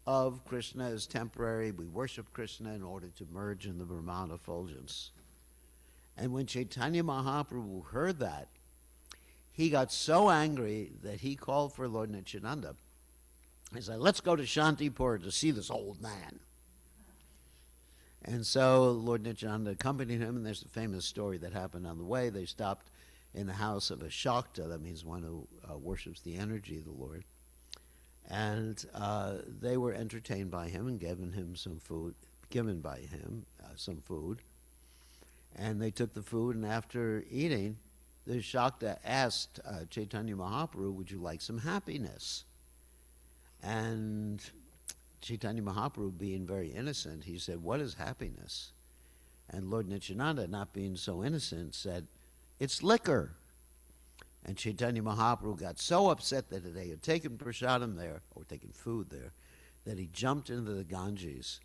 of Krishna is temporary. We worship Krishna in order to merge in the Brahman effulgence. And when Chaitanya Mahaprabhu heard that, he got so angry that he called for Lord Nityananda. He said, let's go to Shantipur to see this old man. And so Lord Nityananda accompanied him, and there's a famous story that happened on the way. They stopped in the house of a Shakta, that means one who worships the energy of the Lord. And they were entertained by him and given some food. And they took the food, and after eating, the Shakta asked Chaitanya Mahaprabhu, would you like some happiness? And Chaitanya Mahaprabhu, being very innocent, he said, what is happiness? And Lord Nityananda, not being so innocent, said, it's liquor. And Chaitanya Mahaprabhu got so upset that they had taken prasadam there, or taken food there, that he jumped into the Ganges.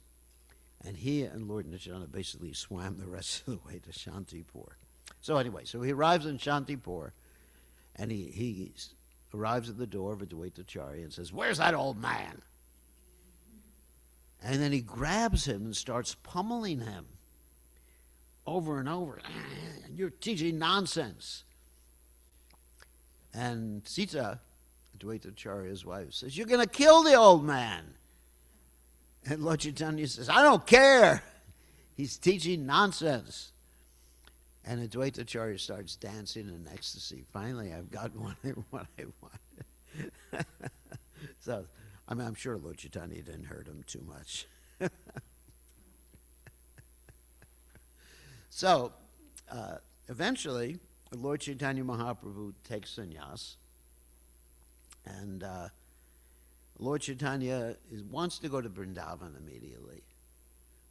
And he and Lord Nityananda basically swam the rest of the way to Shantipur. So anyway, so he arrives in Shantipur, and he arrives at the door of Advaita Acharya and says, where's that old man? And then he grabs him and starts pummeling him over and over. You're teaching nonsense. And Sita, Advaita Acharya's wife, says, you're going to kill the old man. And Lord Chaitanya says, I don't care. He's teaching nonsense. And Advaita Acharya starts dancing in ecstasy. Finally, I've got what I wanted. So, I'm sure Lord Chaitanya didn't hurt him too much. So, eventually, Lord Chaitanya Mahaprabhu takes sannyas, and Lord Chaitanya wants to go to Vrindavan immediately,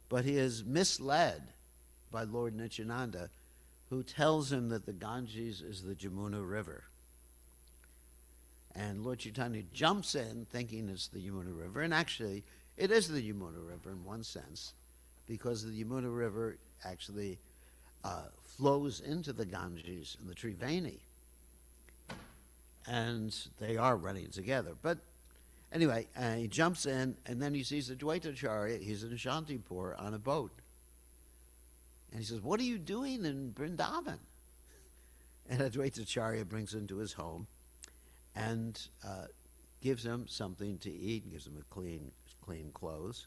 but he is misled by Lord Nityananda, who tells him that the Ganges is the Jamuna River. And Lord Chaitanya jumps in thinking it's the Yamuna River, and actually it is the Yamuna River in one sense, because the Yamuna River actually flows into the Ganges and the Triveni, and they are running together. But anyway, he jumps in, and then he sees Advaita Acharya. He's in Shantipur on a boat. And he says, what are you doing in Vrindavan? And Advaita Acharya brings him to his home and gives him something to eat, gives him a clean clothes.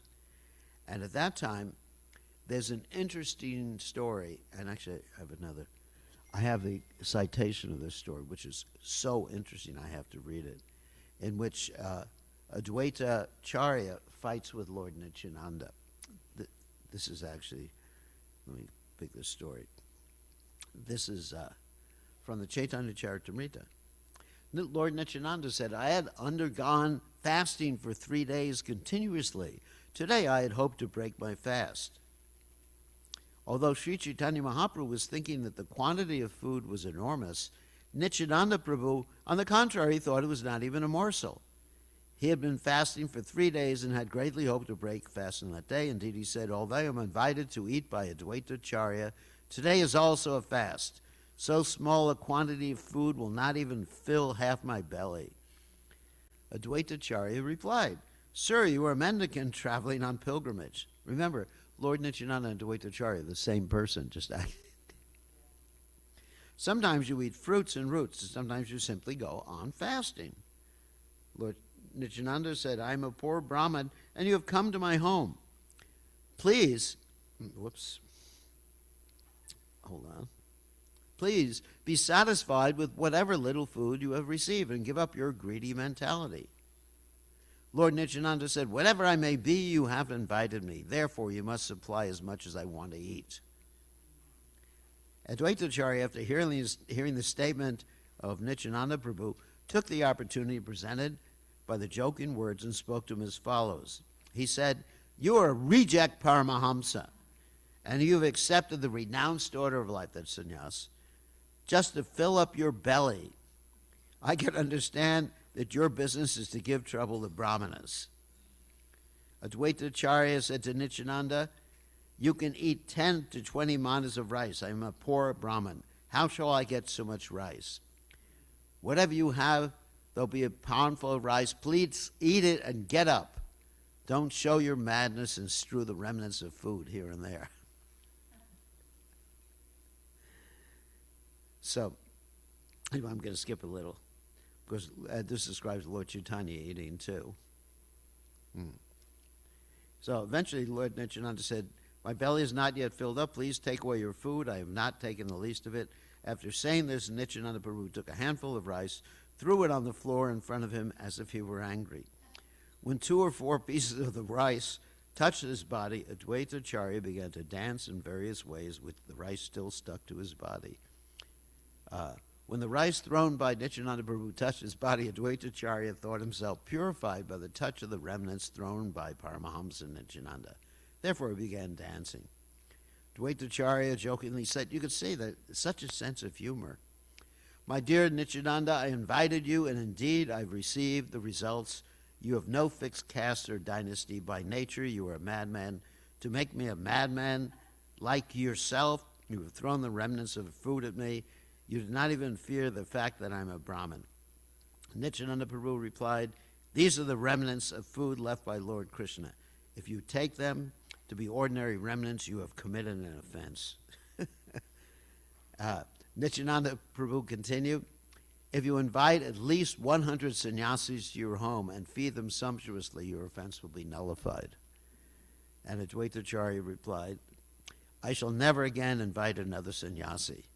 And at that time, there's an interesting story, and actually I have the citation of this story, which is so interesting I have to read it, in which Advaita Acharya fights with Lord Nityananda. This is actually, let me pick this story. This is from the Chaitanya Charitamrita. Lord Nityananda said, I had undergone fasting for 3 days continuously. Today I had hoped to break my fast. Although Sri Chaitanya Mahaprabhu was thinking that the quantity of food was enormous, Nityananda Prabhu, on the contrary, thought it was not even a morsel. He had been fasting for 3 days and had greatly hoped to break fast on that day. Indeed, he said, although I am invited to eat by Advaita Acharya, today is also a fast. So small a quantity of food will not even fill half my belly. Advaita Acharya replied, Sir, you are a mendicant traveling on pilgrimage. Remember, Lord Nityananda and Advaita Acharya, the same person, just acting. Sometimes you eat fruits and roots, and sometimes you simply go on fasting. Lord Nityananda said, I am a poor Brahmin, and you have come to my home. Please, hold on. Please be satisfied with whatever little food you have received and give up your greedy mentality. Lord Nityananda said, whatever I may be, you have invited me. Therefore, you must supply as much as I want to eat. Advaita Acharya, after hearing the statement of Nityananda Prabhu, took the opportunity presented by the joking words and spoke to him as follows. He said, you are a reject Paramahamsa, and you have accepted the renounced order of life, that's sannyas, just to fill up your belly. I can understand that your business is to give trouble to brahmanas. Advaitacharya said to Nityananda, "You can eat 10 to 20 manas of rice. I am a poor Brahmin. How shall I get so much rice? Whatever you have, there'll be a poundful of rice. Please eat it and get up. Don't show your madness and strew the remnants of food here and there." So, anyway, I'm going to skip a little, because this describes Lord Chaitanya eating too. So eventually Lord Nityananda said, "My belly is not yet filled up. Please take away your food. I have not taken the least of it." After saying this, Nityananda Prabhu took a handful of rice, threw it on the floor in front of him as if he were angry. When 2 or 4 pieces of the rice touched his body, Advaitacharya began to dance in various ways with the rice still stuck to his body. When the rice thrown by Nityananda Prabhu touched his body, Advaitacharya thought himself purified by the touch of the remnants thrown by Paramahamsa Nityananda. Therefore he began dancing. Advaitacharya jokingly said, "You could see that such a sense of humor. My dear Nityananda, I invited you, and indeed I've received the results. You have no fixed caste or dynasty. By nature you are a madman. To make me a madman like yourself, you have thrown the remnants of food at me. You do not even fear the fact that I'm a Brahmin." Nityananda Prabhu replied, "These are the remnants of food left by Lord Krishna. If you take them to be ordinary remnants, you have committed an offense." Nityananda Prabhu continued, "If you invite at least 100 sannyasis to your home and feed them sumptuously, your offense will be nullified." And Advaitacharya replied, "I shall never again invite another sannyasi.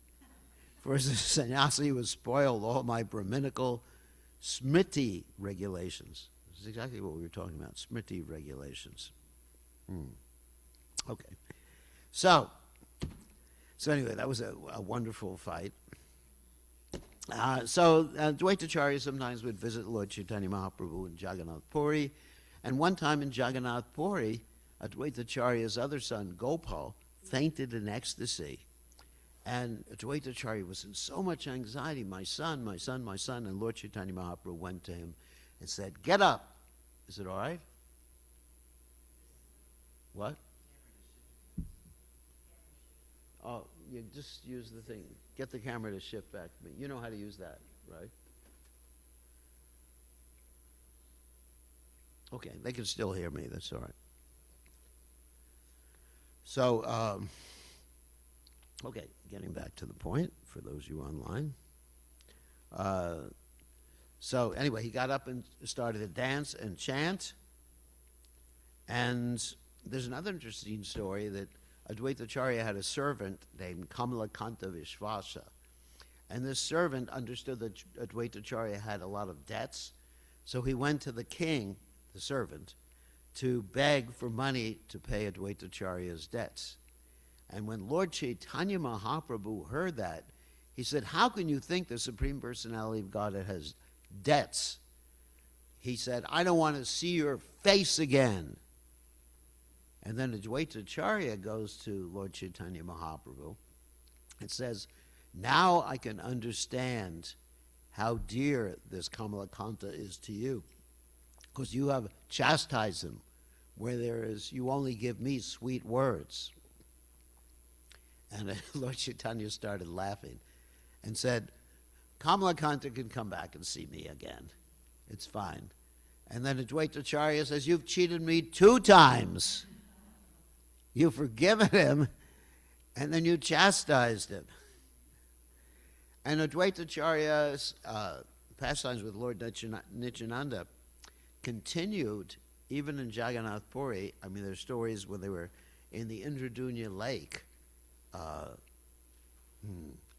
For as a sannyasi would spoil all my Brahminical smriti regulations." This is exactly what we were talking about, smriti regulations. Okay. So anyway, that was a wonderful fight. So Advaitacharya sometimes would visit Lord Chaitanya Mahaprabhu in Jagannath Puri. And one time in Jagannath Puri, Advaitacharya's other son, Gopal, fainted in ecstasy. And Advaitacharya was in so much anxiety, "My son, my son, my son." And Lord Chaitanya Mahaprabhu went to him and said, "Get up." Is it all right? What? Oh, you just use the thing. Get the camera to shift back to me. You know how to use that, right? Okay, they can still hear me. That's all right. So, okay, getting back to the point for those of you online. So anyway, he got up and started to dance and chant. And there's another interesting story that Advaitacharya had a servant named Kamalakanta Vishvasa. And this servant understood that Advaitacharya had a lot of debts. So he went to the king, the servant, to beg for money to pay Advaitacharya's debts. And when Lord Chaitanya Mahaprabhu heard that, he said, "How can you think the Supreme Personality of Godhead has debts?" He said, "I don't want to see your face again." And then Advaitacharya goes to Lord Chaitanya Mahaprabhu and says, "Now I can understand how dear this Kamalakanta is to you, because you have chastised him, whereas you only give me sweet words." And Lord Chaitanya started laughing and said, "Kamalakanta can come back and see me again. It's fine." And then Advaitacharya says, "You've cheated me 2 times. You've forgiven him, and then you chastised him." And Advaitacharya's pastimes with Lord Nityananda continued even in Jagannath Puri. I mean, there's stories when they were in the Indradunya lake.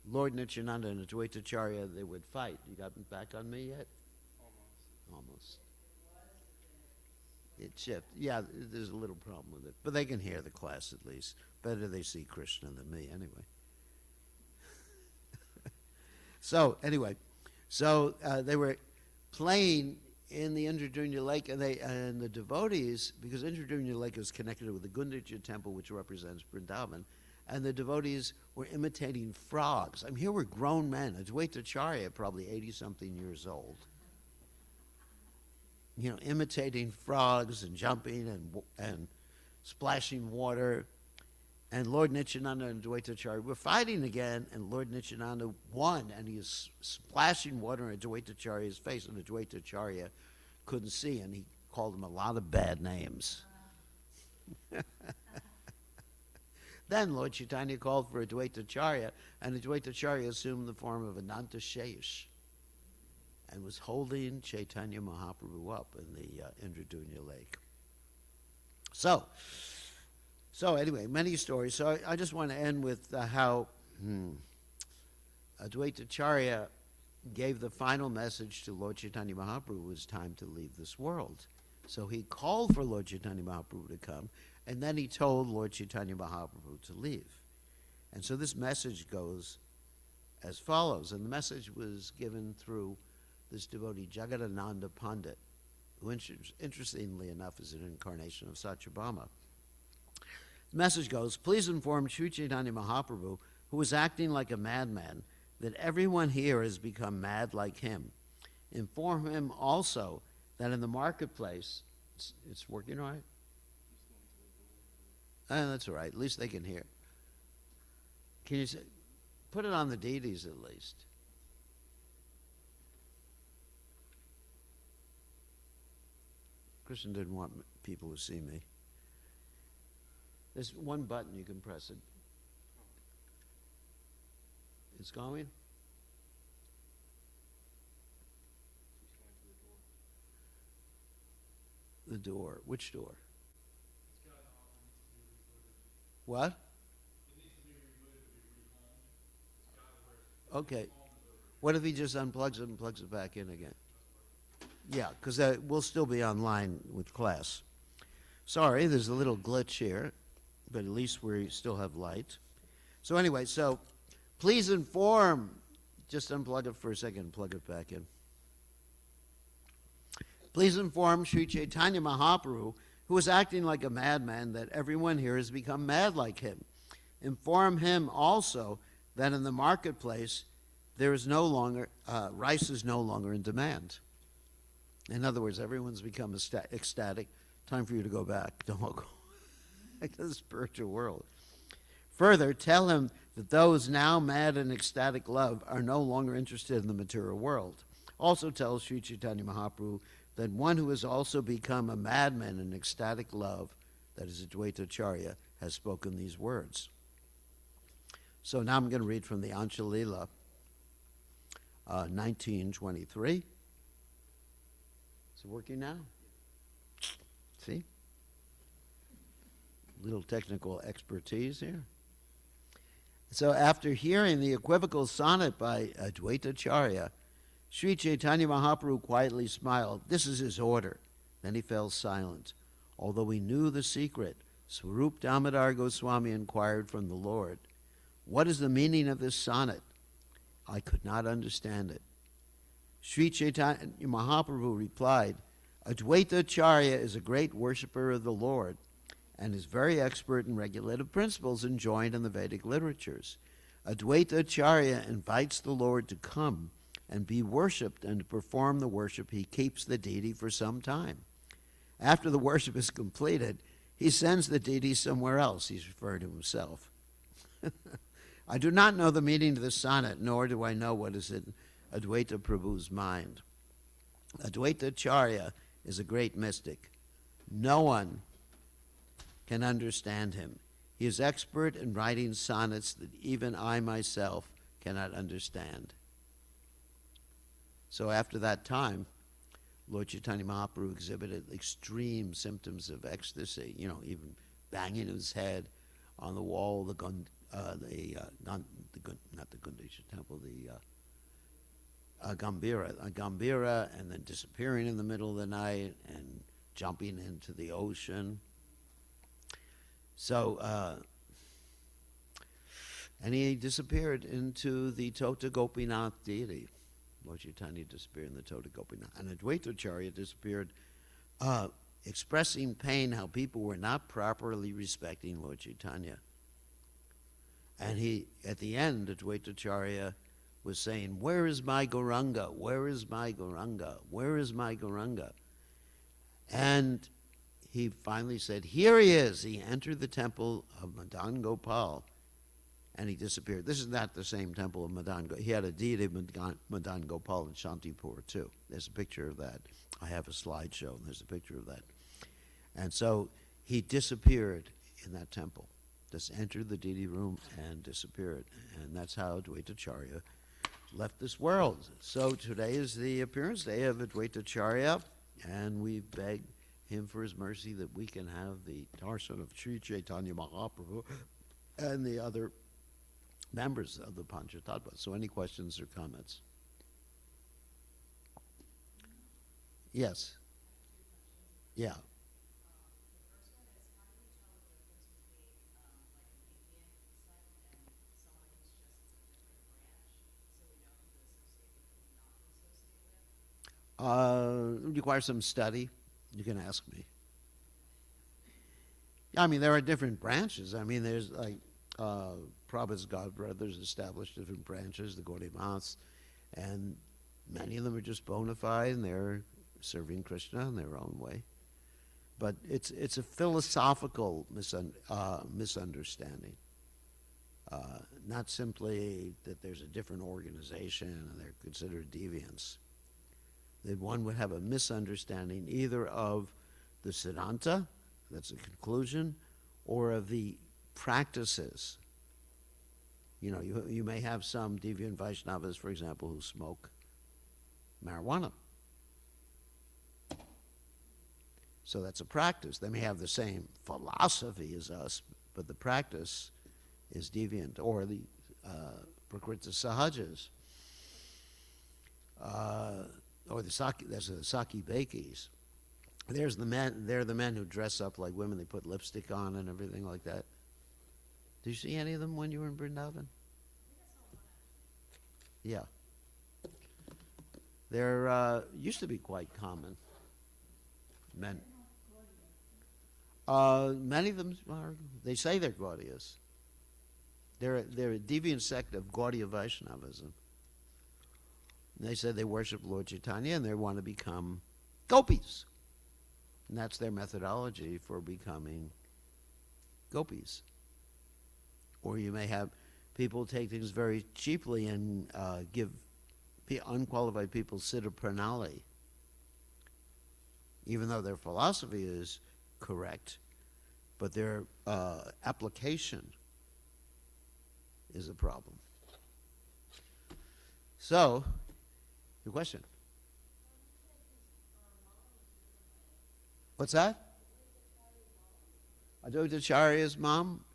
Lord Nityananda and Advaitacharya, they would fight. You got back on me yet? Almost. It shifted. Yeah, there's a little problem with it. But they can hear the class at least. Better they see Krishna than me anyway. So anyway, they were playing in the Indradunya lake, and the devotees, because Indradunya lake is connected with the Gundicha temple, which represents Vrindavan, and the devotees were imitating frogs. I mean, here were grown men. Advaitacharya, probably 80-something years old. imitating frogs and jumping and splashing water. And Lord Nityananda and Advaitacharya were fighting again, and Lord Nityananda won, and he was splashing water in Advaitacharya's face, and Advaitacharya couldn't see, and he called him a lot of bad names. Then Lord Chaitanya called for Advaitacharya, and Advaitacharya assumed the form of Ananta Shesh and was holding Chaitanya Mahaprabhu up in the Indradunya lake. So anyway, many stories. So I just want to end with how Advaitacharya gave the final message to Lord Chaitanya Mahaprabhu: it was time to leave this world. So he called for Lord Chaitanya Mahaprabhu to come, and then he told Lord Chaitanya Mahaprabhu to leave. And so this message goes as follows, and the message was given through this devotee, Jagadananda Pandit, who interestingly enough is an incarnation of Satyabhama. The message goes, please inform Sri Chaitanya Mahaprabhu, who is acting like a madman, that everyone here has become mad like him. Inform him also that in the marketplace, it's working all right? That's all right. At least they can hear. Can you say, put it on the deities at least? Krishna didn't want people to see me. There's one button, you can press it. It's going? The door. Which door? What? Okay. What if he just unplugs it and plugs it back in again? Yeah, because we'll still be online with class. Sorry, there's a little glitch here, but at least we still have light. So anyway, please inform. Just unplug it for a second and plug it back in. Please inform Sri Chaitanya Mahaprabhu, who is acting like a madman, that everyone here has become mad like him. Inform him also that in the marketplace there is no longer rice is no longer in demand. In other words, everyone's become ecstatic. Time for you to go back. Don't go back to the spiritual world. Further, tell him that those now mad in ecstatic love are no longer interested in the material world. Also tell Sri Chaitanya Mahaprabhu that one who has also become a madman in ecstatic love, that is Advaitacharya, has spoken these words. So now I'm going to read from the Anchalila 1923. Is it working now? See? Little technical expertise here. So after hearing the equivocal sonnet by Advaitacharya, Sri Chaitanya Mahaprabhu quietly smiled. This is his order. Then he fell silent. Although he knew the secret, Swarup Damodar Goswami inquired from the Lord, what is the meaning of this sonnet? I could not understand it. Sri Chaitanya Mahaprabhu replied, Advaitacharya is a great worshipper of the Lord and is very expert in regulative principles enjoined in the Vedic literatures. Advaitacharya invites the Lord to come and be worshipped, and to perform the worship he keeps the deity for some time. After the worship is completed, he sends the deity somewhere else. He's referring to himself. I do not know the meaning of the sonnet, nor do I know what is in Advaita Prabhu's mind. Advaitacharya is a great mystic. No one can understand him. He is expert in writing sonnets that even I myself cannot understand. So after that time, Lord Chaitanya Mahaprabhu exhibited extreme symptoms of ecstasy, even banging his head on the wall, not the Gundisha temple, the Gambhira, and then disappearing in the middle of the night and jumping into the ocean. So, and he disappeared into the Tota Gopinath deity. Lord Chaitanya disappeared in the Tota Gopinath. And Advaitacharya disappeared, expressing pain how people were not properly respecting Lord Chaitanya. And he, at the end, Advaitacharya was saying, where is my Gauranga? Where is my Gauranga? Where is my Gauranga? And he finally said, here he is. He entered the temple of Madan Gopal, and he disappeared. This is not the same temple of Madan Gopal. He had a deity of Madan Gopal in Shantipur, too. There's a picture of that. I have a slideshow, and there's a picture of that. And so he disappeared in that temple, just entered the deity room and disappeared. And that's how Advaitacharya left this world. So today is the appearance day of Advaitacharya, and we beg him for his mercy that we can have the darshan of Sri Chaitanya Mahaprabhu and the other members of the Panchatattva. So any questions or comments? Yes. Yeah. Require some study. You can ask me. I mean, there are different branches. I mean, there's like Prabhupada's godbrothers established different branches, the Gaudiya Maths, and many of them are just bona fide, and they're serving Krishna in their own way. But it's a philosophical misunderstanding, not simply that there's a different organization and they're considered deviants. That one would have a misunderstanding either of the Siddhanta, that's a conclusion, or of the practices. You know, you may have some deviant Vaishnavas, for example, who smoke marijuana. So that's a practice. They may have the same philosophy as us, but the practice is deviant, or the Prakriti Sahajas. Or the Saki, there's the Saki Bakis. There's the men. They're the men who dress up like women. They put lipstick on and everything like that. Did you see any of them when you were in Vrindavan? Yeah. They're used to be quite common. Men. Many of them are. They say they're Gaudiyas. They're a deviant sect of Gaudiya Vaishnavism. And they said they worship Lord Chaitanya and they want to become gopis. And that's their methodology for becoming gopis. Or you may have people take things very cheaply and give unqualified people siddha pranali, even though their philosophy is correct, but their application is a problem. So, your question. What's that? Advaitacharya's mom?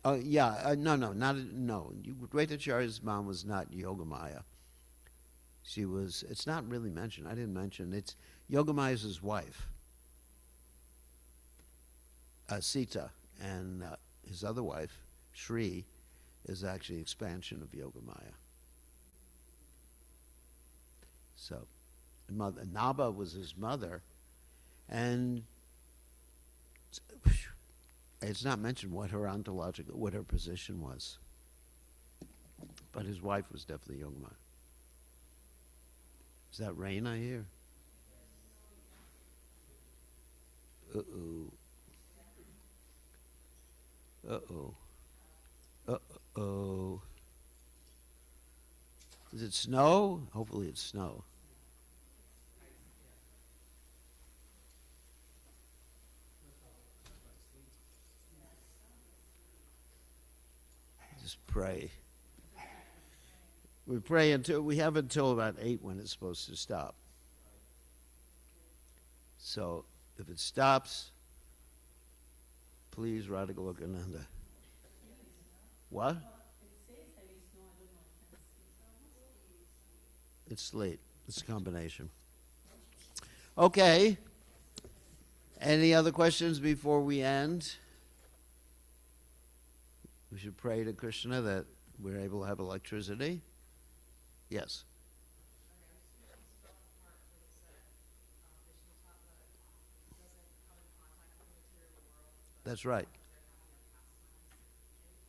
Oh, yeah. No. Advaitacharya's mom was not Yogamaya. She was, it's not really mentioned. I didn't mention. It's Yogamaya's his wife, Sita, and his other wife, Shri, is actually expansion of Yogamaya. So, Naba was his mother, and it's not mentioned what her ontological, what her position was. But his wife was definitely Yogamaya. Is that rain I hear? Uh-oh. Uh-oh. Uh-oh. Is it snow? Hopefully it's snow. Just pray. We pray until, we have until about 8 when it's supposed to stop. So if it stops, please, Radha Golokananda. What? It's late. It's a combination. Okay. Any other questions before we end? We should pray to Krishna that we're able to have electricity. Yes. That's right.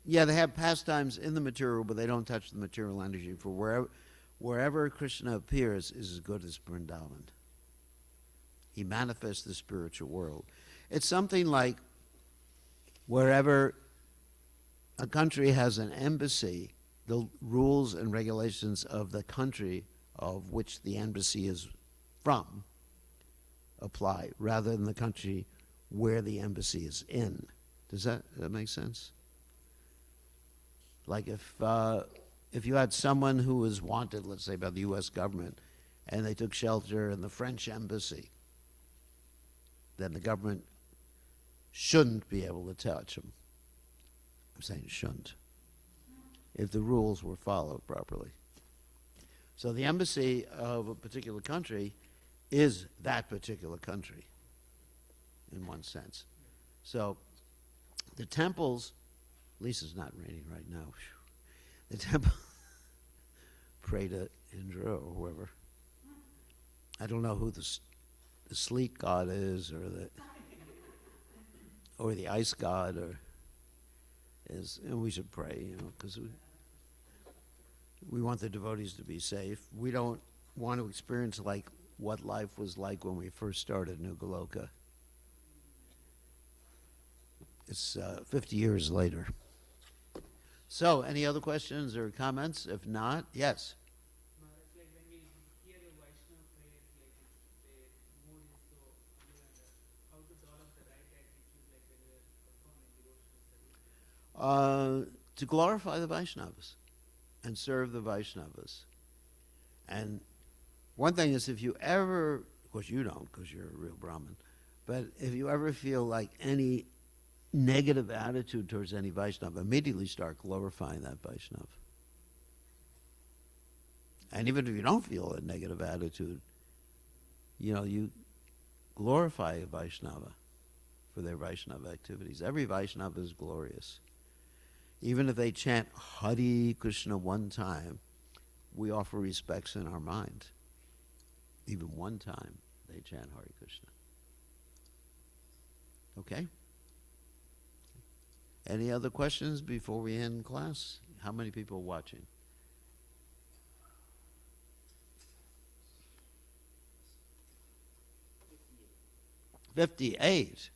Yeah, they have pastimes in the material, but they don't touch the material energy. For wherever Krishna appears is as good as Vrindavan. He manifests the spiritual world. It's something like wherever a country has an embassy, the rules and regulations of the country of which the embassy is from apply, rather than the country where the embassy is in. Does that make sense? Like if you had someone who was wanted, let's say, by the U.S. government, and they took shelter in the French embassy, then the government shouldn't be able to touch them. I'm saying shouldn't, if the rules were followed properly. So the embassy of a particular country is that particular country, in one sense. So the temples, Lisa's not raining right now. The temple, pray to Indra or whoever. I don't know who the sleet god is, or the ice god, or is. And we should pray, because we want the devotees to be safe. We don't want to experience like what life was like when we first started New Goloka. It's 50 years later. So, any other questions or comments? If not, yes. It's like when we hear the Vaishnava prayers, like the mood is so good, and how to develop the right attitude, like when we perform in devotional service. To glorify the Vaishnavas and serve the Vaishnavas. And one thing is, if you ever, of course you don't because you're a real Brahmin, but if you ever feel like any negative attitude towards any Vaishnava, immediately start glorifying that Vaishnava. And even if you don't feel a negative attitude, you glorify a Vaishnava for their Vaishnava activities. Every Vaishnava is glorious. Even if they chant Hare Krishna one time, we offer respects in our mind. Even one time they chant Hare Krishna. Okay? Any other questions before we end class? How many people are watching? 58.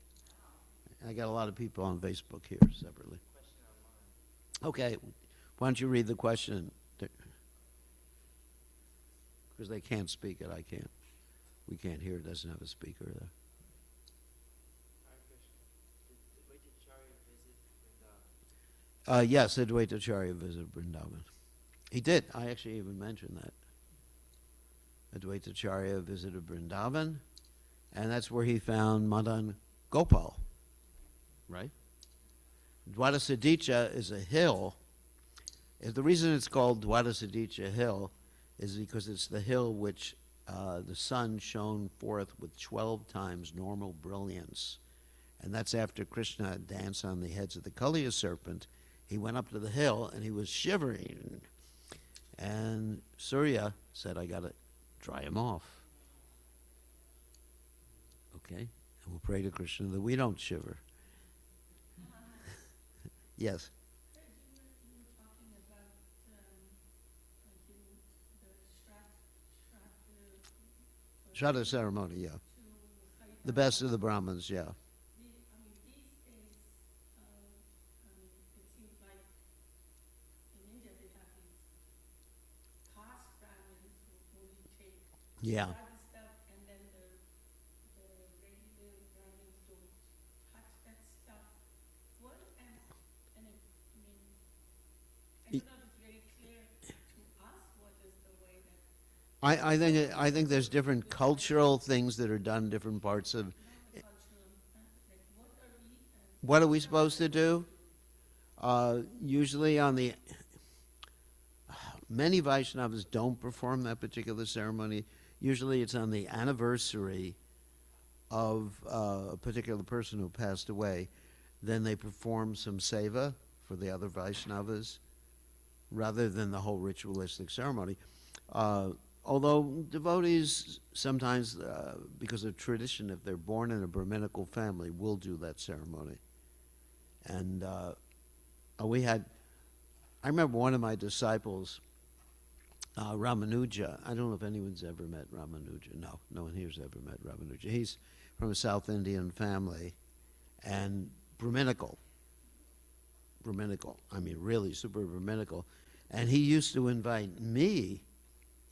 I got a lot of people on Facebook here separately. Okay, why don't you read the question? Because they can't speak it, I can't. We can't hear it, doesn't have a speaker there. Yes, Advaita Acharya visited Vrindavan. He did. I actually even mentioned that. Advaita Acharya visited Vrindavan, and that's where he found Madan Gopal, right? Dwadasadicha is a hill. The reason it's called Dwadasadicha Hill is because it's the hill which the sun shone forth with 12 times normal brilliance. And that's after Krishna danced on the heads of the Kaliya serpent. He went up to the hill and he was shivering. And Surya said, I got to dry him off. Okay? And we'll pray to Krishna that we don't shiver. Yes? You were talking about the Shraddha ceremony, yeah. The best of the Brahmins, yeah. These days, it seems like in India they have these caste Brahmins who only take Yeah. Shraddha stuff, and then the regular Brahmins don't touch that stuff. What, and it, I don't know if it's very clear to us what is the way that I think there's different cultural things that are done in different parts of. cultural, like What are we supposed to do? Usually many Vaishnavas don't perform that particular ceremony. Usually it's on the anniversary of a particular person who passed away. Then they perform some seva for the other Vaishnavas rather than the whole ritualistic ceremony. Although devotees sometimes, because of tradition, if they're born in a Brahminical family, will do that ceremony. And I remember one of my disciples Ramanuja. I don't know if anyone's ever met Ramanuja. No, no one here's ever met Ramanuja. He's from a South Indian family and Brahminical. Brahminical. I mean, really super Brahminical. And he used to invite me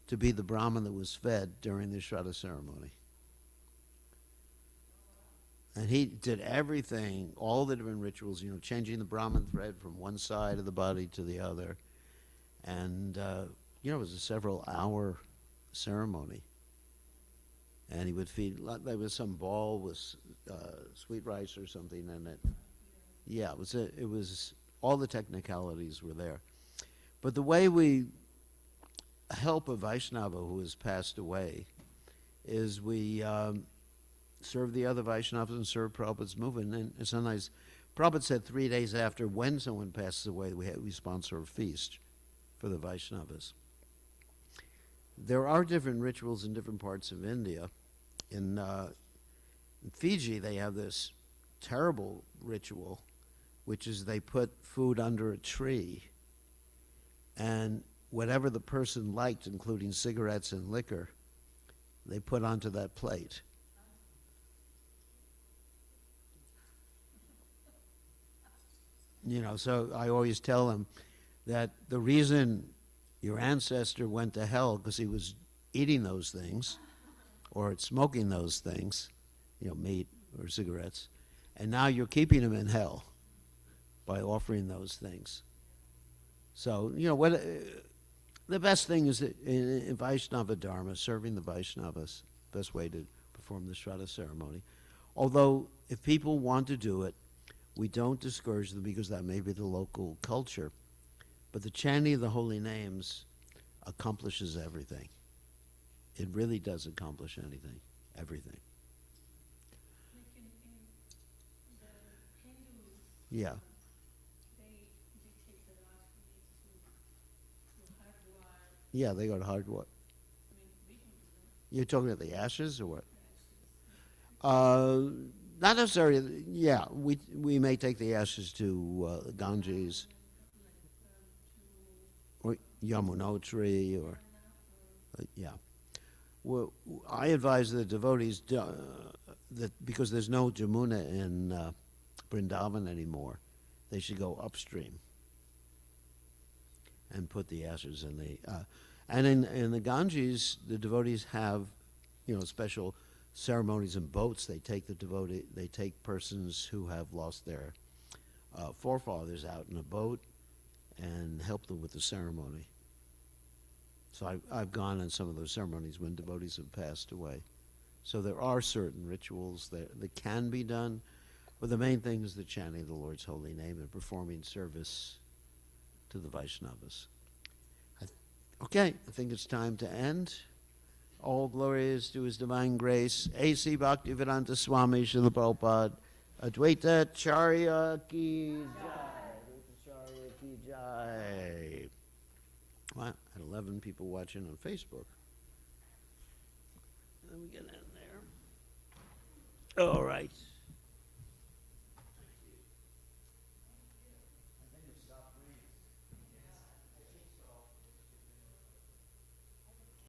to be the Brahmin that was fed during the Shraddha ceremony. And he did everything, all the different rituals, changing the Brahmin thread from one side of the body to the other. And, it was a several-hour ceremony. And he would feed, there was some ball with sweet rice or something in it. Yeah, it was all the technicalities were there. But the way we help a Vaishnava who has passed away is we serve the other Vaishnavas and serve Prabhupada's movement. And sometimes, Prabhupada said 3 days after when someone passes away, we sponsor a feast for the Vaishnavas. There are different rituals in different parts of India. In Fiji, they have this terrible ritual, which is they put food under a tree, and whatever the person liked, including cigarettes and liquor, they put onto that plate. So I always tell them that the reason your ancestor went to hell because he was eating those things or smoking those things, meat or cigarettes, and now you're keeping him in hell by offering those things. So, the best thing is in Vaishnava Dharma, serving the Vaishnavas, best way to perform the Shraddha ceremony. Although, if people want to do it, we don't discourage them because that may be the local culture. But the chanting of the holy names accomplishes everything. It really does accomplish everything. Like in the Hindus, Yeah. they take the last few days to Hardwar. Yeah, they go to Hardwar. I mean, we don't do that. You're talking about the ashes or what? The ashes. Not necessarily. Yeah, we may take the ashes to Ganges or Yamunotri or yeah. Well, I advise the devotees that because there's no Jamuna in Vrindavan anymore, they should go upstream and put the ashes in the. And in the Ganges, the devotees have, special ceremonies and boats. They take persons who have lost their forefathers out in a boat and help them with the ceremony. So I've gone on some of those ceremonies when devotees have passed away. So there are certain rituals that can be done, but the main thing is the chanting of the Lord's holy name and performing service to the Vaishnavas. I think it's time to end. All glory is to His divine grace. A.C. Bhaktivedanta Swami Srila Prabhupada Advaita Charya Ki Jai. Advaita Charya Ki Jai. Well, I had 11 people watching on Facebook. Let me get in there. All right.